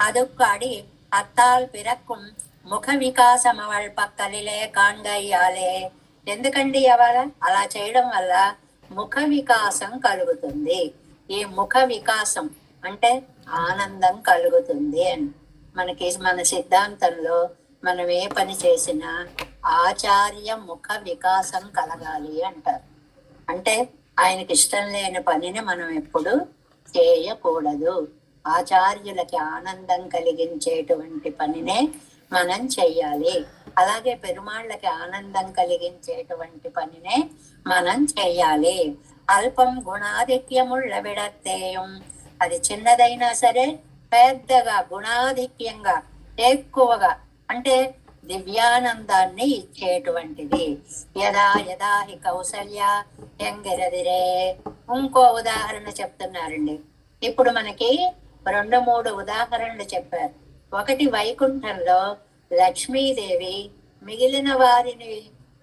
అదొక్కడి అత్తాల్ పిరక్కుం ముఖ వికాసం అవళ్ పక్కలిలే కాంగయ్యాలే. ఎందుకండి అలా చేయడం వల్ల ముఖ వికాసం కలుగుతుంది. ఈ ముఖ వికాసం అంటే ఆనందం కలుగుతుంది అని మనకి మన సిద్ధాంతంలో మనం ఏ పని చేసినా ఆచార్య ముఖ వికాసం కలగాలి అంటారు. అంటే ఆయనకి ఇష్టం లేని పనిని మనం ఎప్పుడు చేయకూడదు. ఆచార్యులకి ఆనందం కలిగించేటువంటి పనినే మనం చెయ్యాలి. అలాగే పెరుమాళ్ళకి ఆనందం కలిగించేటువంటి పనినే మనం చెయ్యాలి. అల్పం గుణాధిక్యముళ్ళ విడత్తేయం. అది చిన్నదైనా సరే పెద్దగా గుణాధిక్యంగా ఎక్కువగా అంటే దివ్యానందాన్ని ఇచ్చేటువంటిది. యదా హి కౌసల్య ఎంగిరదిరే. ఇంకో ఉదాహరణ చెప్తున్నారండి. ఇప్పుడు మనకి 2-3 ఉదాహరణలు చెప్పారు. ఒకటి వైకుంఠంలో లక్ష్మీదేవి మిగిలిన వారిని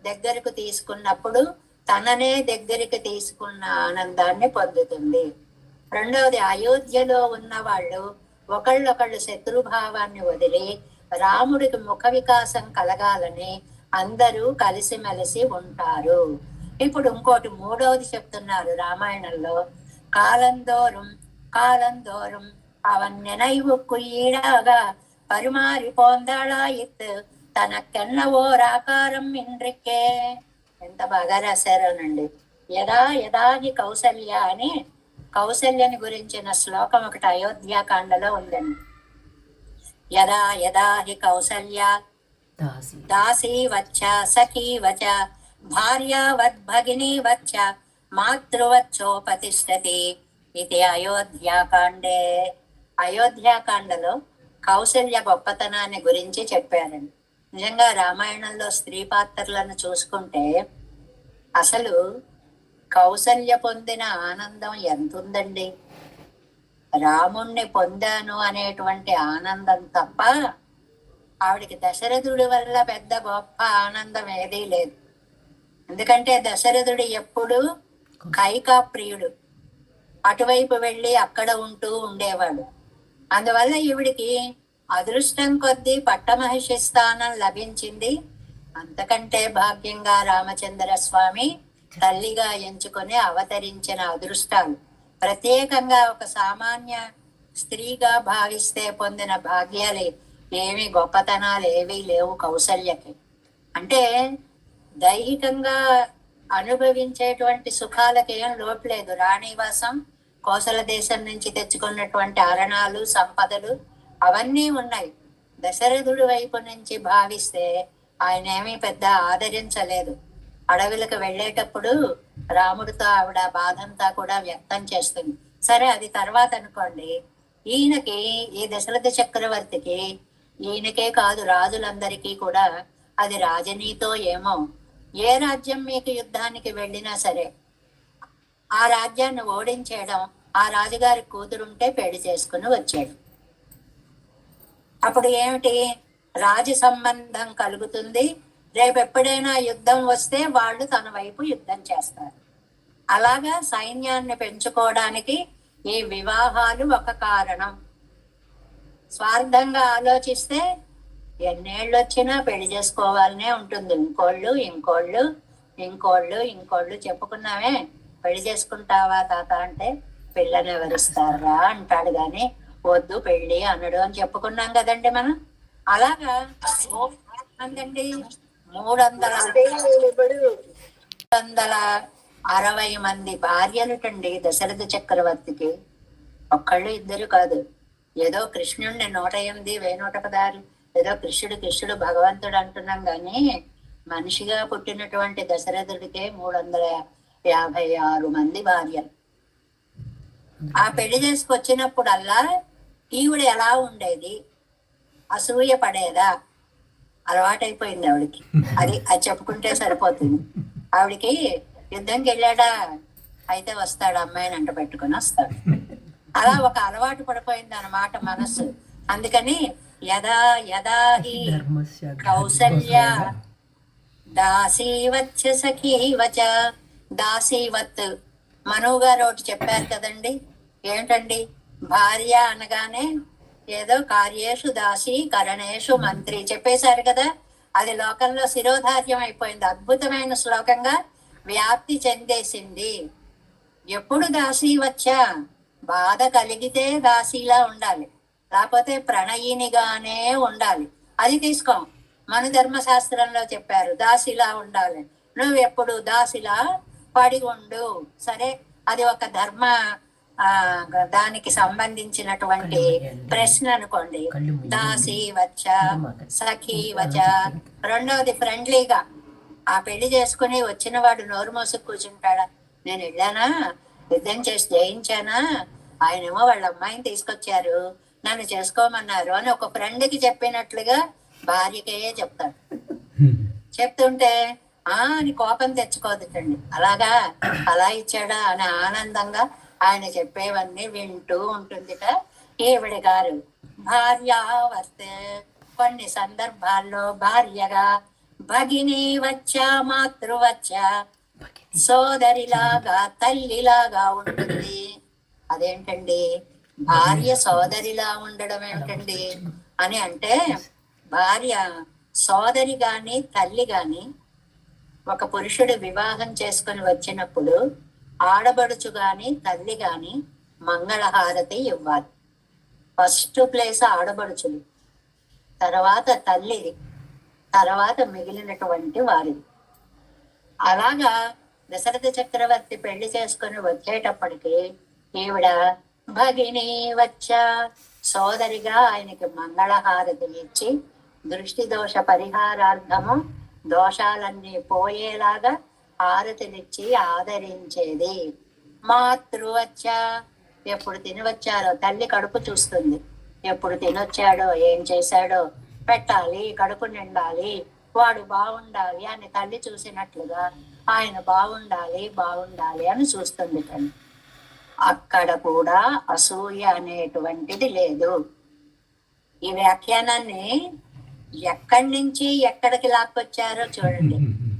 దగ్గరకు తీసుకున్నప్పుడు తననే దగ్గరికి తీసుకున్న ఆనందాన్ని పొందుతుంది. రెండవది అయోధ్యలో ఉన్న వాళ్ళు ఒకళ్ళొకళ్ళు శత్రుభావాన్ని వదిలి రాముడికి ముఖ వికాసం కలగాలని అందరూ కలిసిమెలిసి ఉంటారు. ఇప్పుడు ఇంకోటి మూడవది చెప్తున్నారు రామాయణంలో. కాలందోరం அவன் நினைவுக்கு ஈடாக பரிமாறி போந்தாளாயித்து తనకెన్న ఓరాకారం ఇంద్రికే. ఎంత బాగా రాశారోనండి. యదాహి కౌసల్య అని కౌసల్యని గురించిన శ్లోకం ఒకటి అయోధ్యాకాండలో ఉందండి. యదాహి కౌసల్య దాసీ వచ్చ సఖీ వచ భార్యావద్ భగినీ వచ్చ మాతృవచ్చోపతిష్టతి. ఇది అయోధ్యాకాండే. అయోధ్యాకాండలో కౌసల్య గొప్పతనాన్ని గురించి చెప్పారండి. నిజంగా రామాయణంలో స్త్రీ పాత్రలను చూసుకుంటే అసలు కౌసల్య పొందిన ఆనందం ఎంత ఉందండి. రాముణ్ణి పొందాను అనేటువంటి ఆనందం తప్ప ఆవిడికి దశరథుడి వల్ల పెద్ద గొప్ప ఆనందం ఏదీ లేదు. ఎందుకంటే దశరథుడు ఎప్పుడు కైకా ప్రియుడు, అటువైపు వెళ్ళి అక్కడ ఉంటూ ఉండేవాడు. అందువల్ల ఈవిడికి అదృష్టం కొద్దీ పట్టమహిషి స్థానం లభించింది. అంతకంటే భాగ్యంగా రామచంద్ర స్వామి తల్లిగా ఎంచుకొని అవతరించిన అదృష్టాలు. ప్రత్యేకంగా ఒక సామాన్య స్త్రీగా భావిస్తే పొందిన భాగ్యాలు ఏమి గొప్పతనాలు ఏవీ లేవు కౌసల్యకి. అంటే దైహికంగా అనుభవించేటువంటి సుఖాలకేం లోటు లేదు. రాణివాసం, కోసల దేశం నుంచి తెచ్చుకున్నటువంటి అరణాలు, సంపదలు అవన్నీ ఉన్నాయి. దశరథుడి వైపు నుంచి భావిస్తే ఆయన ఏమీ పెద్ద ఆదరించలేదు. అడవులకు వెళ్ళేటప్పుడు రాముడితో ఆవిడ బాధంతా కూడా వ్యక్తం చేస్తుంది. సరే, అది తర్వాత అనుకోండి. ఈయనకి, ఈ దశరథ చక్రవర్తికి, ఈయనకే కాదు రాజులందరికీ కూడా అది రాజనీతో ఏమో, ఏ రాజ్యం మీకు యుద్ధానికి వెళ్ళినా సరే ఆ రాజ్యాన్ని ఓడించేయడం, ఆ రాజుగారి కూతురుంటే పెళ్లి చేసుకుని వచ్చాడు. అప్పుడు ఏమిటి, రాజ సంబంధం కలుగుతుంది. రేపు ఎప్పుడైనా యుద్ధం వస్తే వాళ్ళు తన వైపు యుద్ధం చేస్తారు. అలాగా సైన్యాన్ని పెంచుకోవడానికి ఈ వివాహాలు ఒక కారణం. స్వార్థంగా ఆలోచిస్తే ఎన్నేళ్ళు వచ్చినా పెళ్లి చేసుకోవాలనే ఉంటుంది. ఇంకోళ్ళు ఇంకోళ్ళు ఇంకోళ్ళు ఇంకోళ్ళు చెప్పుకున్నామే. పెళ్లి చేసుకుంటావా తాత అంటే పిల్లని ఎవరిస్తారా అంటాడు, గాని వద్దు పెళ్లి అనడు అని చెప్పుకున్నాం కదండి మనం. అలాగా అందండి 360 మంది భార్యలుటండి దశరథ చక్రవర్తికి. ఒక్కళ్ళు ఇద్దరు కాదు. ఏదో కృష్ణుడిని 108 101 ఏదో కృష్ణుడు భగవంతుడు అంటున్నాం గాని మనిషిగా పుట్టినటువంటి దశరథుడికే 356 మంది భార్యలు. ఆ పెళ్లి చేసుకొచ్చినప్పుడల్లా ఈవిడ ఎలా ఉండేది, అసూయ పడేదా? అలవాటైపోయింది ఆవిడికి. అది చెప్పుకుంటే సరిపోతుంది. ఆవిడికి యుద్ధంకి వెళ్ళాడా, అయితే వస్తాడు, అమ్మాయిని అంట పెట్టుకుని వస్తాడు. అలా ఒక అలవాటు పడిపోయింది అన్నమాట మనస్సు. అందుకని యదా యదా హి కౌసల్య దాసీవచ్చ సఖీవచ. దాసీవత్ మనువు గారు ఒకటి చెప్పారు కదండి. ఏమిటండి, భార్య అనగానే ఏదో కార్యేషు దాసి కరణేషు మంత్రి చెప్పేశారు కదా. అది లోకంలో శిరోధార్యం అయిపోయింది. అద్భుతమైన శ్లోకంగా వ్యాప్తి చెందేసింది. ఎప్పుడు దాసి వచ్చా, బాధ కలిగితే దాసిలా ఉండాలి, లేకపోతే ప్రణయినిగానే ఉండాలి. అది తీసుకో. మన ధర్మశాస్త్రంలో చెప్పారు దాసిలా ఉండాలి. నువ్వు ఎప్పుడు దాసిలా పడి ఉండు. సరే, అది ఒక ధర్మ దానికి సంబంధించినటువంటి ప్రశ్న అనుకోండి. దాసి వచ్చ సఖీ వచ. రెండవది ఫ్రెండ్లీగా. ఆ పెళ్లి చేసుకుని వచ్చిన వాడు నోరు మోసుకు కూర్చుంటాడా, నేను వెళ్ళానా, యుద్ధం చేసి జయించానా, ఆయనేమో వాళ్ళ అమ్మాయిని తీసుకొచ్చారు, నన్ను చేసుకోమన్నారు అని ఒక ఫ్రెండ్కి చెప్పినట్లుగా భార్యకే చెప్తాడు. చెప్తుంటే అని కోపం తెచ్చుకోదుటండి. అలాగా అలా ఇచ్చాడా అని ఆనందంగా ఆయన చెప్పేవన్నీ వింటూ ఉంటుందిట ఈవిడ గారు. భార్యావర్తే, కొన్ని సందర్భాల్లో భార్యగా భగిని వచ్చా, మాతృవచ్చా, సోదరిలాగా తల్లిలాగా ఉంటుంది. అదేంటండి, భార్య సోదరిలా ఉండడం ఏమిటండి అని అంటే, భార్య సోదరి గాని తల్లి గాని ఒక పురుషుడు వివాహం చేసుకుని వచ్చినప్పుడు ఆడబడుచు గాని తల్లి గాని మంగళహారతి ఇవ్వాలి. ఫస్ట్ ప్లేస్ ఆడబడుచులు, తర్వాత తల్లిది, తర్వాత మిగిలినటువంటి వారిది. అలాగా దశరథ చక్రవర్తి పెళ్లి చేసుకుని వచ్చేటప్పటికి ఈవిడ భగిని వచ్చా, సోదరిగా ఆయనకి మంగళహారతి ఇచ్చి దృష్టి దోష పరిహారార్థము దోషాలన్నీ పోయేలాగా హారతినిచ్చి ఆదరించేది. మాతృవచ్చా, ఎప్పుడు తిని వచ్చారో తల్లి కడుపు చూస్తుంది. ఎప్పుడు తినొచ్చాడో, ఏం చేశాడో పెట్టాలి, కడుపు నిండాలి, వాడు బాగుండాలి అని తల్లి చూసినట్లుగా ఆయన బాగుండాలి అని చూస్తుంది తల్లి. అక్కడ కూడా అసూయ అనేటువంటిది లేదు. ఈ వ్యాఖ్యానాన్ని ఎక్కడి నుంచి ఎక్కడికి లాక్కొచ్చారో చూడండి.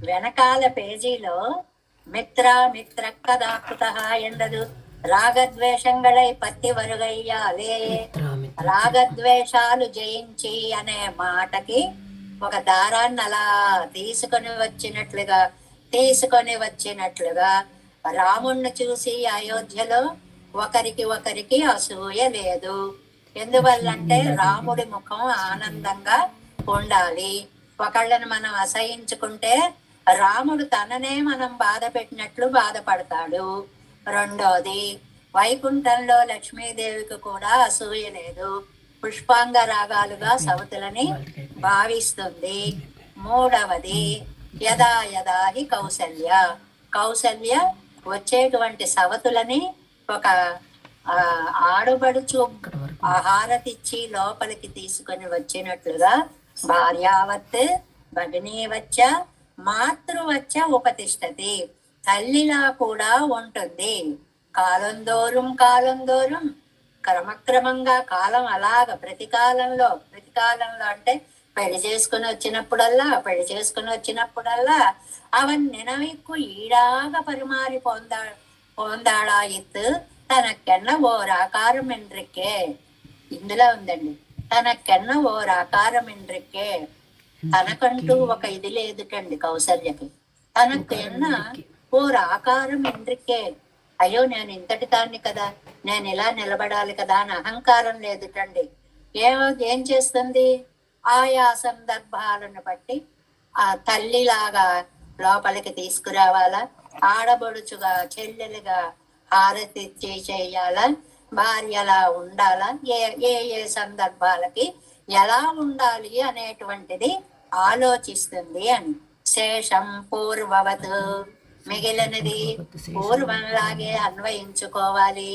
వెనకాల పేజీలో మిత్ర మిత్ర కదాకుత ఎండదు రాగద్వేషంగళై పత్తి వరుగయ్యాలే, రాగద్వేషాలు జయించి అనే మాటకి ఒక దారాన్ని అలా తీసుకొని వచ్చినట్లుగా రాముణ్ణి చూసి అయోధ్యలో ఒకరికి అసూయ లేదు. ఎందువల్లంటే రాముడి ముఖం ఆనందంగా ఉండాలి. ఒకళ్ళని మనం అసహించుకుంటే రాముడు తననే మనం బాధ పెట్టినట్లు బాధపడతాడు. రెండోది, వైకుంఠంలో లక్ష్మీదేవికి కూడా అసూయ లేదు, పుష్పాంగ రాగాలుగా సవతులని భావిస్తుంది. మూడవది, యదా యదా హి కౌసల్య వచ్చేటువంటి సవతులని ఒక ఆడుబడుచు ఆహారతిచ్చి లోపలికి తీసుకొని వచ్చినట్లుగా భార్యావత్ భగినీవచ్చ మాతృవచ్చ ఉపతిష్టతి, తల్లిలా కూడా ఉంటుంది. కాలం దోరం క్రమక్రమంగా కాలం అలాగ ప్రతి కాలంలో అంటే పెళ్లి చేసుకుని వచ్చినప్పుడల్లా అవన్ నినవిక్కు ఈడాగ పరిమారి పోందాళాయిత్ తనకెన్న ఓరాకారం ఎండ్రికే. ఇందులో ఉందండి, తనకెన్న ఓరాకారం ఎండ్రికే. తనకంటూ ఒక ఇది లేదుటండి కౌసల్యకి. తనకెన్న ఓరాకారం ఎండ్రికే. అయ్యో నేను ఇంతటి దాన్ని కదా, నేను ఇలా నిలబడాలి కదా అని అహంకారం లేదుటండి. ఏం చేస్తుంది, ఆయా సందర్భాలను బట్టి ఆ తల్లిలాగా లోపలికి తీసుకురావాలా, ఆడబడుచుగా చెల్లెలుగా హారతి చేయాలా, భార్యలా ఉండాలా, ఏ సందర్భాలకి ఎలా ఉండాలి అనేటువంటిది ఆలోచిస్తుంది అని. శేషం పూర్వవత్, మిగిలినది పూర్వంలాగే అన్వయించుకోవాలి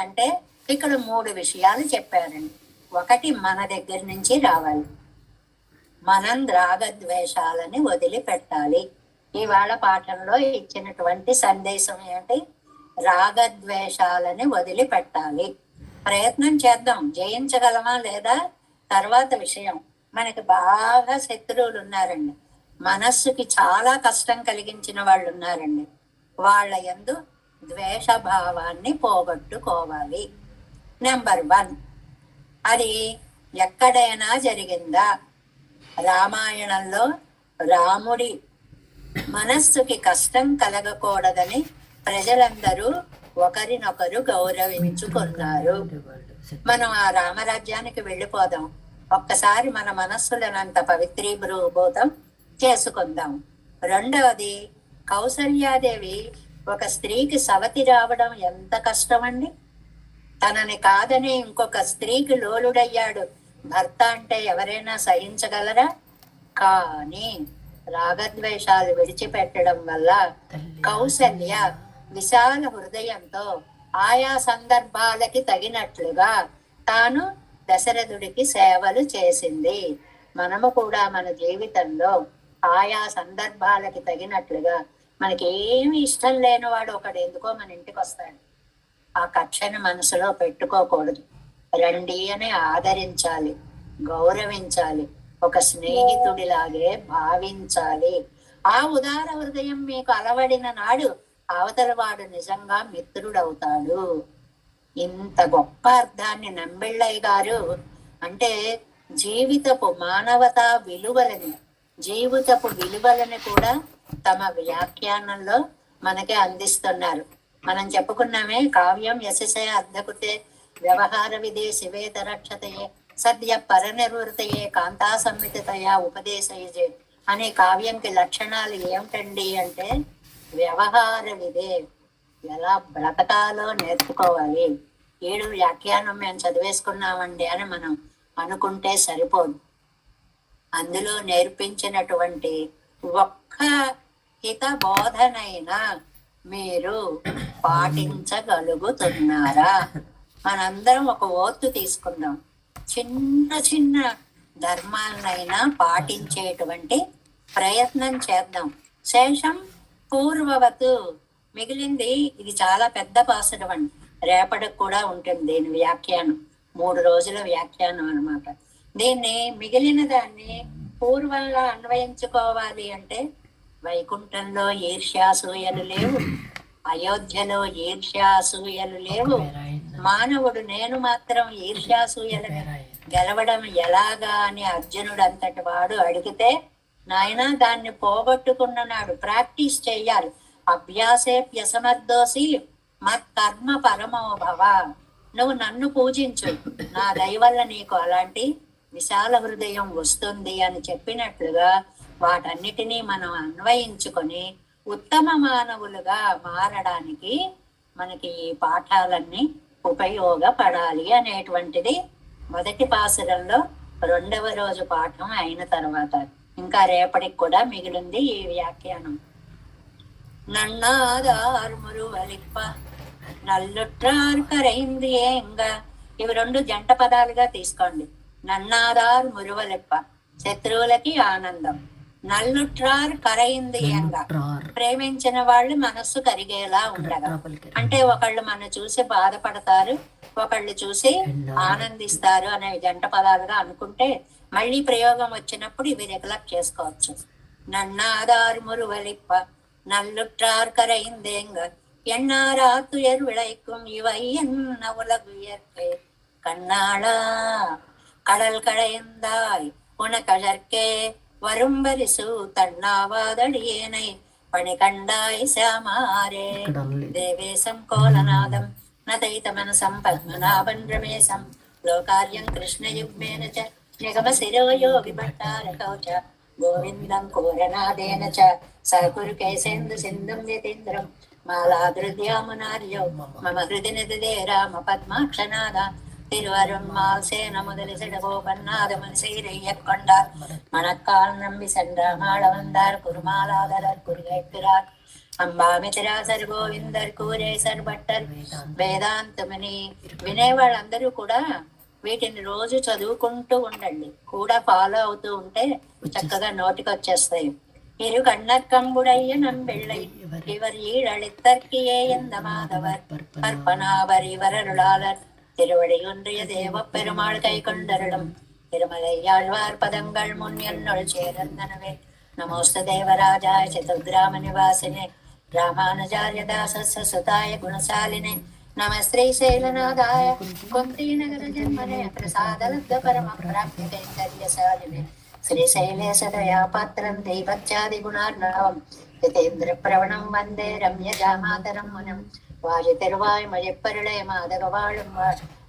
అంటే ఇక్కడ 3 విషయాలు చెప్పారండి. ఒకటి, మన దగ్గర నుంచి రావాలి, మనం రాగద్వేషాలని వదిలిపెట్టాలి. ఇవాళ పాఠంలో ఇచ్చినటువంటి సందేశం ఏంటి, రాగద్వేషాలని వదిలిపెట్టాలి. ప్రయత్నం చేద్దాం, జయించగలమా లేదా తర్వాత విషయం. మనకి బాగా శత్రువులు ఉన్నారండి, మనస్సుకి చాలా కష్టం కలిగించిన వాళ్ళు ఉన్నారండి. వాళ్ళ యందు ద్వేషభావాన్ని పోగొట్టుకోవాలి. నెంబర్ 1, అది ఎక్కడైనా జరిగిందా? రామాయణంలో రాముడి మనస్సుకి కష్టం కలగకూడదని ప్రజలందరూ ఒకరినొకరు గౌరవించుకున్నారు. మనం ఆ రామరాజ్యానికి వెళ్ళిపోదాం, ఒక్కసారి మన మనస్సులనంత పవిత్రీభూతం చేసుకుందాం. రెండవది, కౌసల్యాదేవి ఒక స్త్రీకి సవతి రావడం ఎంత కష్టమండి. తనని కాదని ఇంకొక స్త్రీకి లోలుడయ్యాడు భర్త అంటే ఎవరైనా సహించగలరా? కానీ రాగద్వేషాలు విడిచిపెట్టడం వల్ల కౌసల్య విశాల హృదయంతో ఆయా సందర్భాలకి తగినట్లుగా తాను దశరథుడికి సేవలు చేసింది. మనము కూడా మన జీవితంలో ఆయా సందర్భాలకి తగినట్లుగా, మనకి ఏమి ఇష్టం లేనివాడు ఒకడు ఎందుకో మన ఇంటికి వస్తాడు, ఆ కక్షను మనసులో పెట్టుకోకూడదు. రండి అని ఆదరించాలి, గౌరవించాలి, ఒక స్నేహితుడిలాగే భావించాలి. ఆ ఉదార హృదయం మీకు అలవడిన నాడు అవతల వాడు నిజంగా మిత్రుడవుతాడు. ఇంత గొప్ప అర్థాన్ని నంబిళ్ళయ్య గారు అంటే జీవితపు మానవతా విలువలని కూడా తమ వ్యాఖ్యానంలో మనకి అందిస్తున్నారు. మనం చెప్పుకున్నామే, కావ్యం యశసే అర్ధకృతే వ్యవహార విధే శివేత రక్షతయే సద్య పరనిర్వృతయే కాంతా సంహితయా ఉపదేశయజే అనే కావ్యంకి లక్షణాలు ఏమిటండి అంటే, వ్యవహార విధే, ఎలా బ్రతకాలో నేర్చుకోవాలి. 7 వ్యాఖ్యానం మేము చదివేసుకున్నామండి అని మనం అనుకుంటే సరిపోదు. అందులో నేర్పించినటువంటి ఒక్క హిత బోధనైనా మీరు పాటించగలుగుతున్నారా? మనందరం ఒక ఓర్తు తీసుకుందాం, చిన్న ధర్మాలనైనా పాటించేటువంటి ప్రయత్నం చేద్దాం. శేషం పూర్వవతు, మిగిలింది ఇది చాలా పెద్ద పాసురం అండి, రేపటికి కూడా ఉంటుంది దీని వ్యాఖ్యానం, 3 రోజుల వ్యాఖ్యానం అన్నమాట. దీన్ని మిగిలిన దాన్ని పూర్వంలో అన్వయించుకోవాలి అంటే వైకుంఠంలో ఈర్ష్యాసూయలు లేవు, అయోధ్యలో ఈర్ష్యాసూయలు లేవు. మానవుడు నేను మాత్రం ఈర్ష్యాసూయలను గెలవడం ఎలాగా అని అర్జునుడు అంతటి వాడు అడిగితే, నాయన దాన్ని పోగొట్టుకున్నాడు, ప్రాక్టీస్ చెయ్యాలి. అభ్యాసేప్యసమర్థోసి మత్కర్మ పరమో భవ. నువ్వు నన్ను పూజించు, నా దయ వల్ల నీకు అలాంటి విశాల హృదయం వస్తుంది అని చెప్పినట్లుగా వాటన్నిటినీ మనం అన్వయించుకొని ఉత్తమ మానవులుగా మారడానికి మనకి ఈ పాఠాలన్నీ ఉపయోగపడాలి అనేటువంటిది మొదటి పాసురంలో 2వ రోజు పాఠం అయిన తర్వాత. ఇంకా రేపటికి కూడా మిగిలింది ఈ వ్యాఖ్యానం. నన్నాదార్ మురువలిప్ప నల్లుట్రార్ కరైంది ఏంగా. ఇవి 2 జంట పదాలుగా తీసుకోండి. నన్నాదార్ మురువలిప్ప శత్రువులకి ఆనందం, నల్లుట్రార్ కరైందియంగా ప్రేమించిన వాళ్ళు మనస్సు కరిగేలా ఉండగా. అంటే ఒకళ్ళు మన చూసి బాధపడతారు, ఒకళ్ళు చూసి ఆనందిస్తారు అనే జంట పదాలుగా అనుకుంటే మళ్ళీ ప్రయోగం వచ్చినప్పుడు ఇవి రెగ్యులర్ చేసుకోవచ్చు. నన్నాదార్ మురువలిప్ప నల్లుట్రార్ కరైందేంగ ఎన్నారా துயர் விளைக்கும் இவை என்ன உலகு இயற்கை கண்ணாளா கடல் கடைந்தாய் உனக்கழற்கே வரும்பரிசு தன்னாவாதடியேனை பணி கண்டாய் சாமாரே தேவேசம் கோலநாதம் நதைத మనసం పద్మనాభన్ రమేశం లోకార్యం కృష్ణయుగ్మేన చ నిగమ శిరోయోగి భట్టారకౌ చ గోవిందం కోరనాదేన చ సకురు కేసేందు సింధుం యతీంద్రం మాలాదృద్యామునార్యో మమ హృది నిదే రామ పద్మాక్షనాద திருவருண்மால் சேன முதலி சிடகோபன்னாதமன் சீரையற்கொண்டார் மணக்கால் நம்பி சென்றாமாள வந்தார் குருமாலாதரர் குருகைப்பிரார் అంబామితిరాసర్ గోవిందర్ కూరేసర్ భట్టర్ వేదాంతమని. వినేవాళ్ళందరూ కూడా వీటిని రోజు చదువుకుంటూ ఉండండి, కూడా ఫాలో అవుతూ ఉంటే చక్కగా నోటికి వచ్చేస్తాయి. ఇరు కണ്ണర్కంబుడయ్య நம்பிள்ளை இவர் ஈழளித்தற்கியே எந்த மாதவர் பற்பனாவர் இவரருளாளர் திருவடி ஒன்றிய தேவ பெருமாள் கை கொண்டருளும் திருமலையாழ்வார் பதங்கள் முன் என்னுள் சேரந்தனவே. நமோஸ்த தேவராஜாய சதுர்கிராம நிவாசினே ராமானுஜார்ய தாசஸ்ய சுதாய குணசாலினே நம ஸ்ரீ శైలనాథాయ కుంతీ నగర జన్మనే ప్రసాదలబ్ధ పరమ ప్రాప్తి కైంకర్యశాలినే శ్రీశైలేశ దయాపాత్రం దైవత్యాది గుణార్ణవం జితేంద్ర ప్రవణం వందే రమ్యజామాతరం మునం வாழி தெருவாய் மழைப்பருளை மாதக வாழும்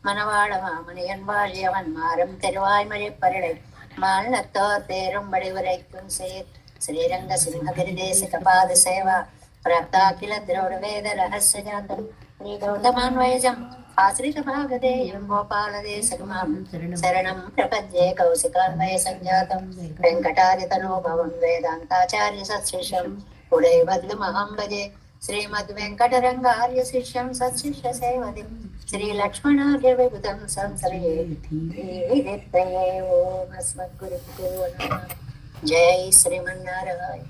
மணவாழ மாமணியன் வாழியவன் மாறும் தெருவாய் மழைப்பருளை மால்நத்தோர் தேரும் வடிவுரைக்கும் சேர் ஸ்ரீரங்க சிம்ஹகிரிதேசிக பாத சேவா பிராப்தாகில திரோட வேத ரகசிய ஜாதம் ஸ்ரீகௌதமான்வயஜம் ఆశ్రిత భాగదేయం గోపాలదేశమాం శరణం ప్రపద్యే కౌశికాన్వయ సంజాతం వెంకటాదితనోభవం వేదాంతాచార్య సత్శిష్యం ఉడై బద్లు మహం భజే శ్రీమద్ వెంకటరంగార్య శిష్యం సత్శిష్య సేవది శ్రీ లక్ష్మణార్య విభుతం సంశ్రయే ఓం అస్మద్గురుభ్యో నమః. జై శ్రీమన్నారాయణ.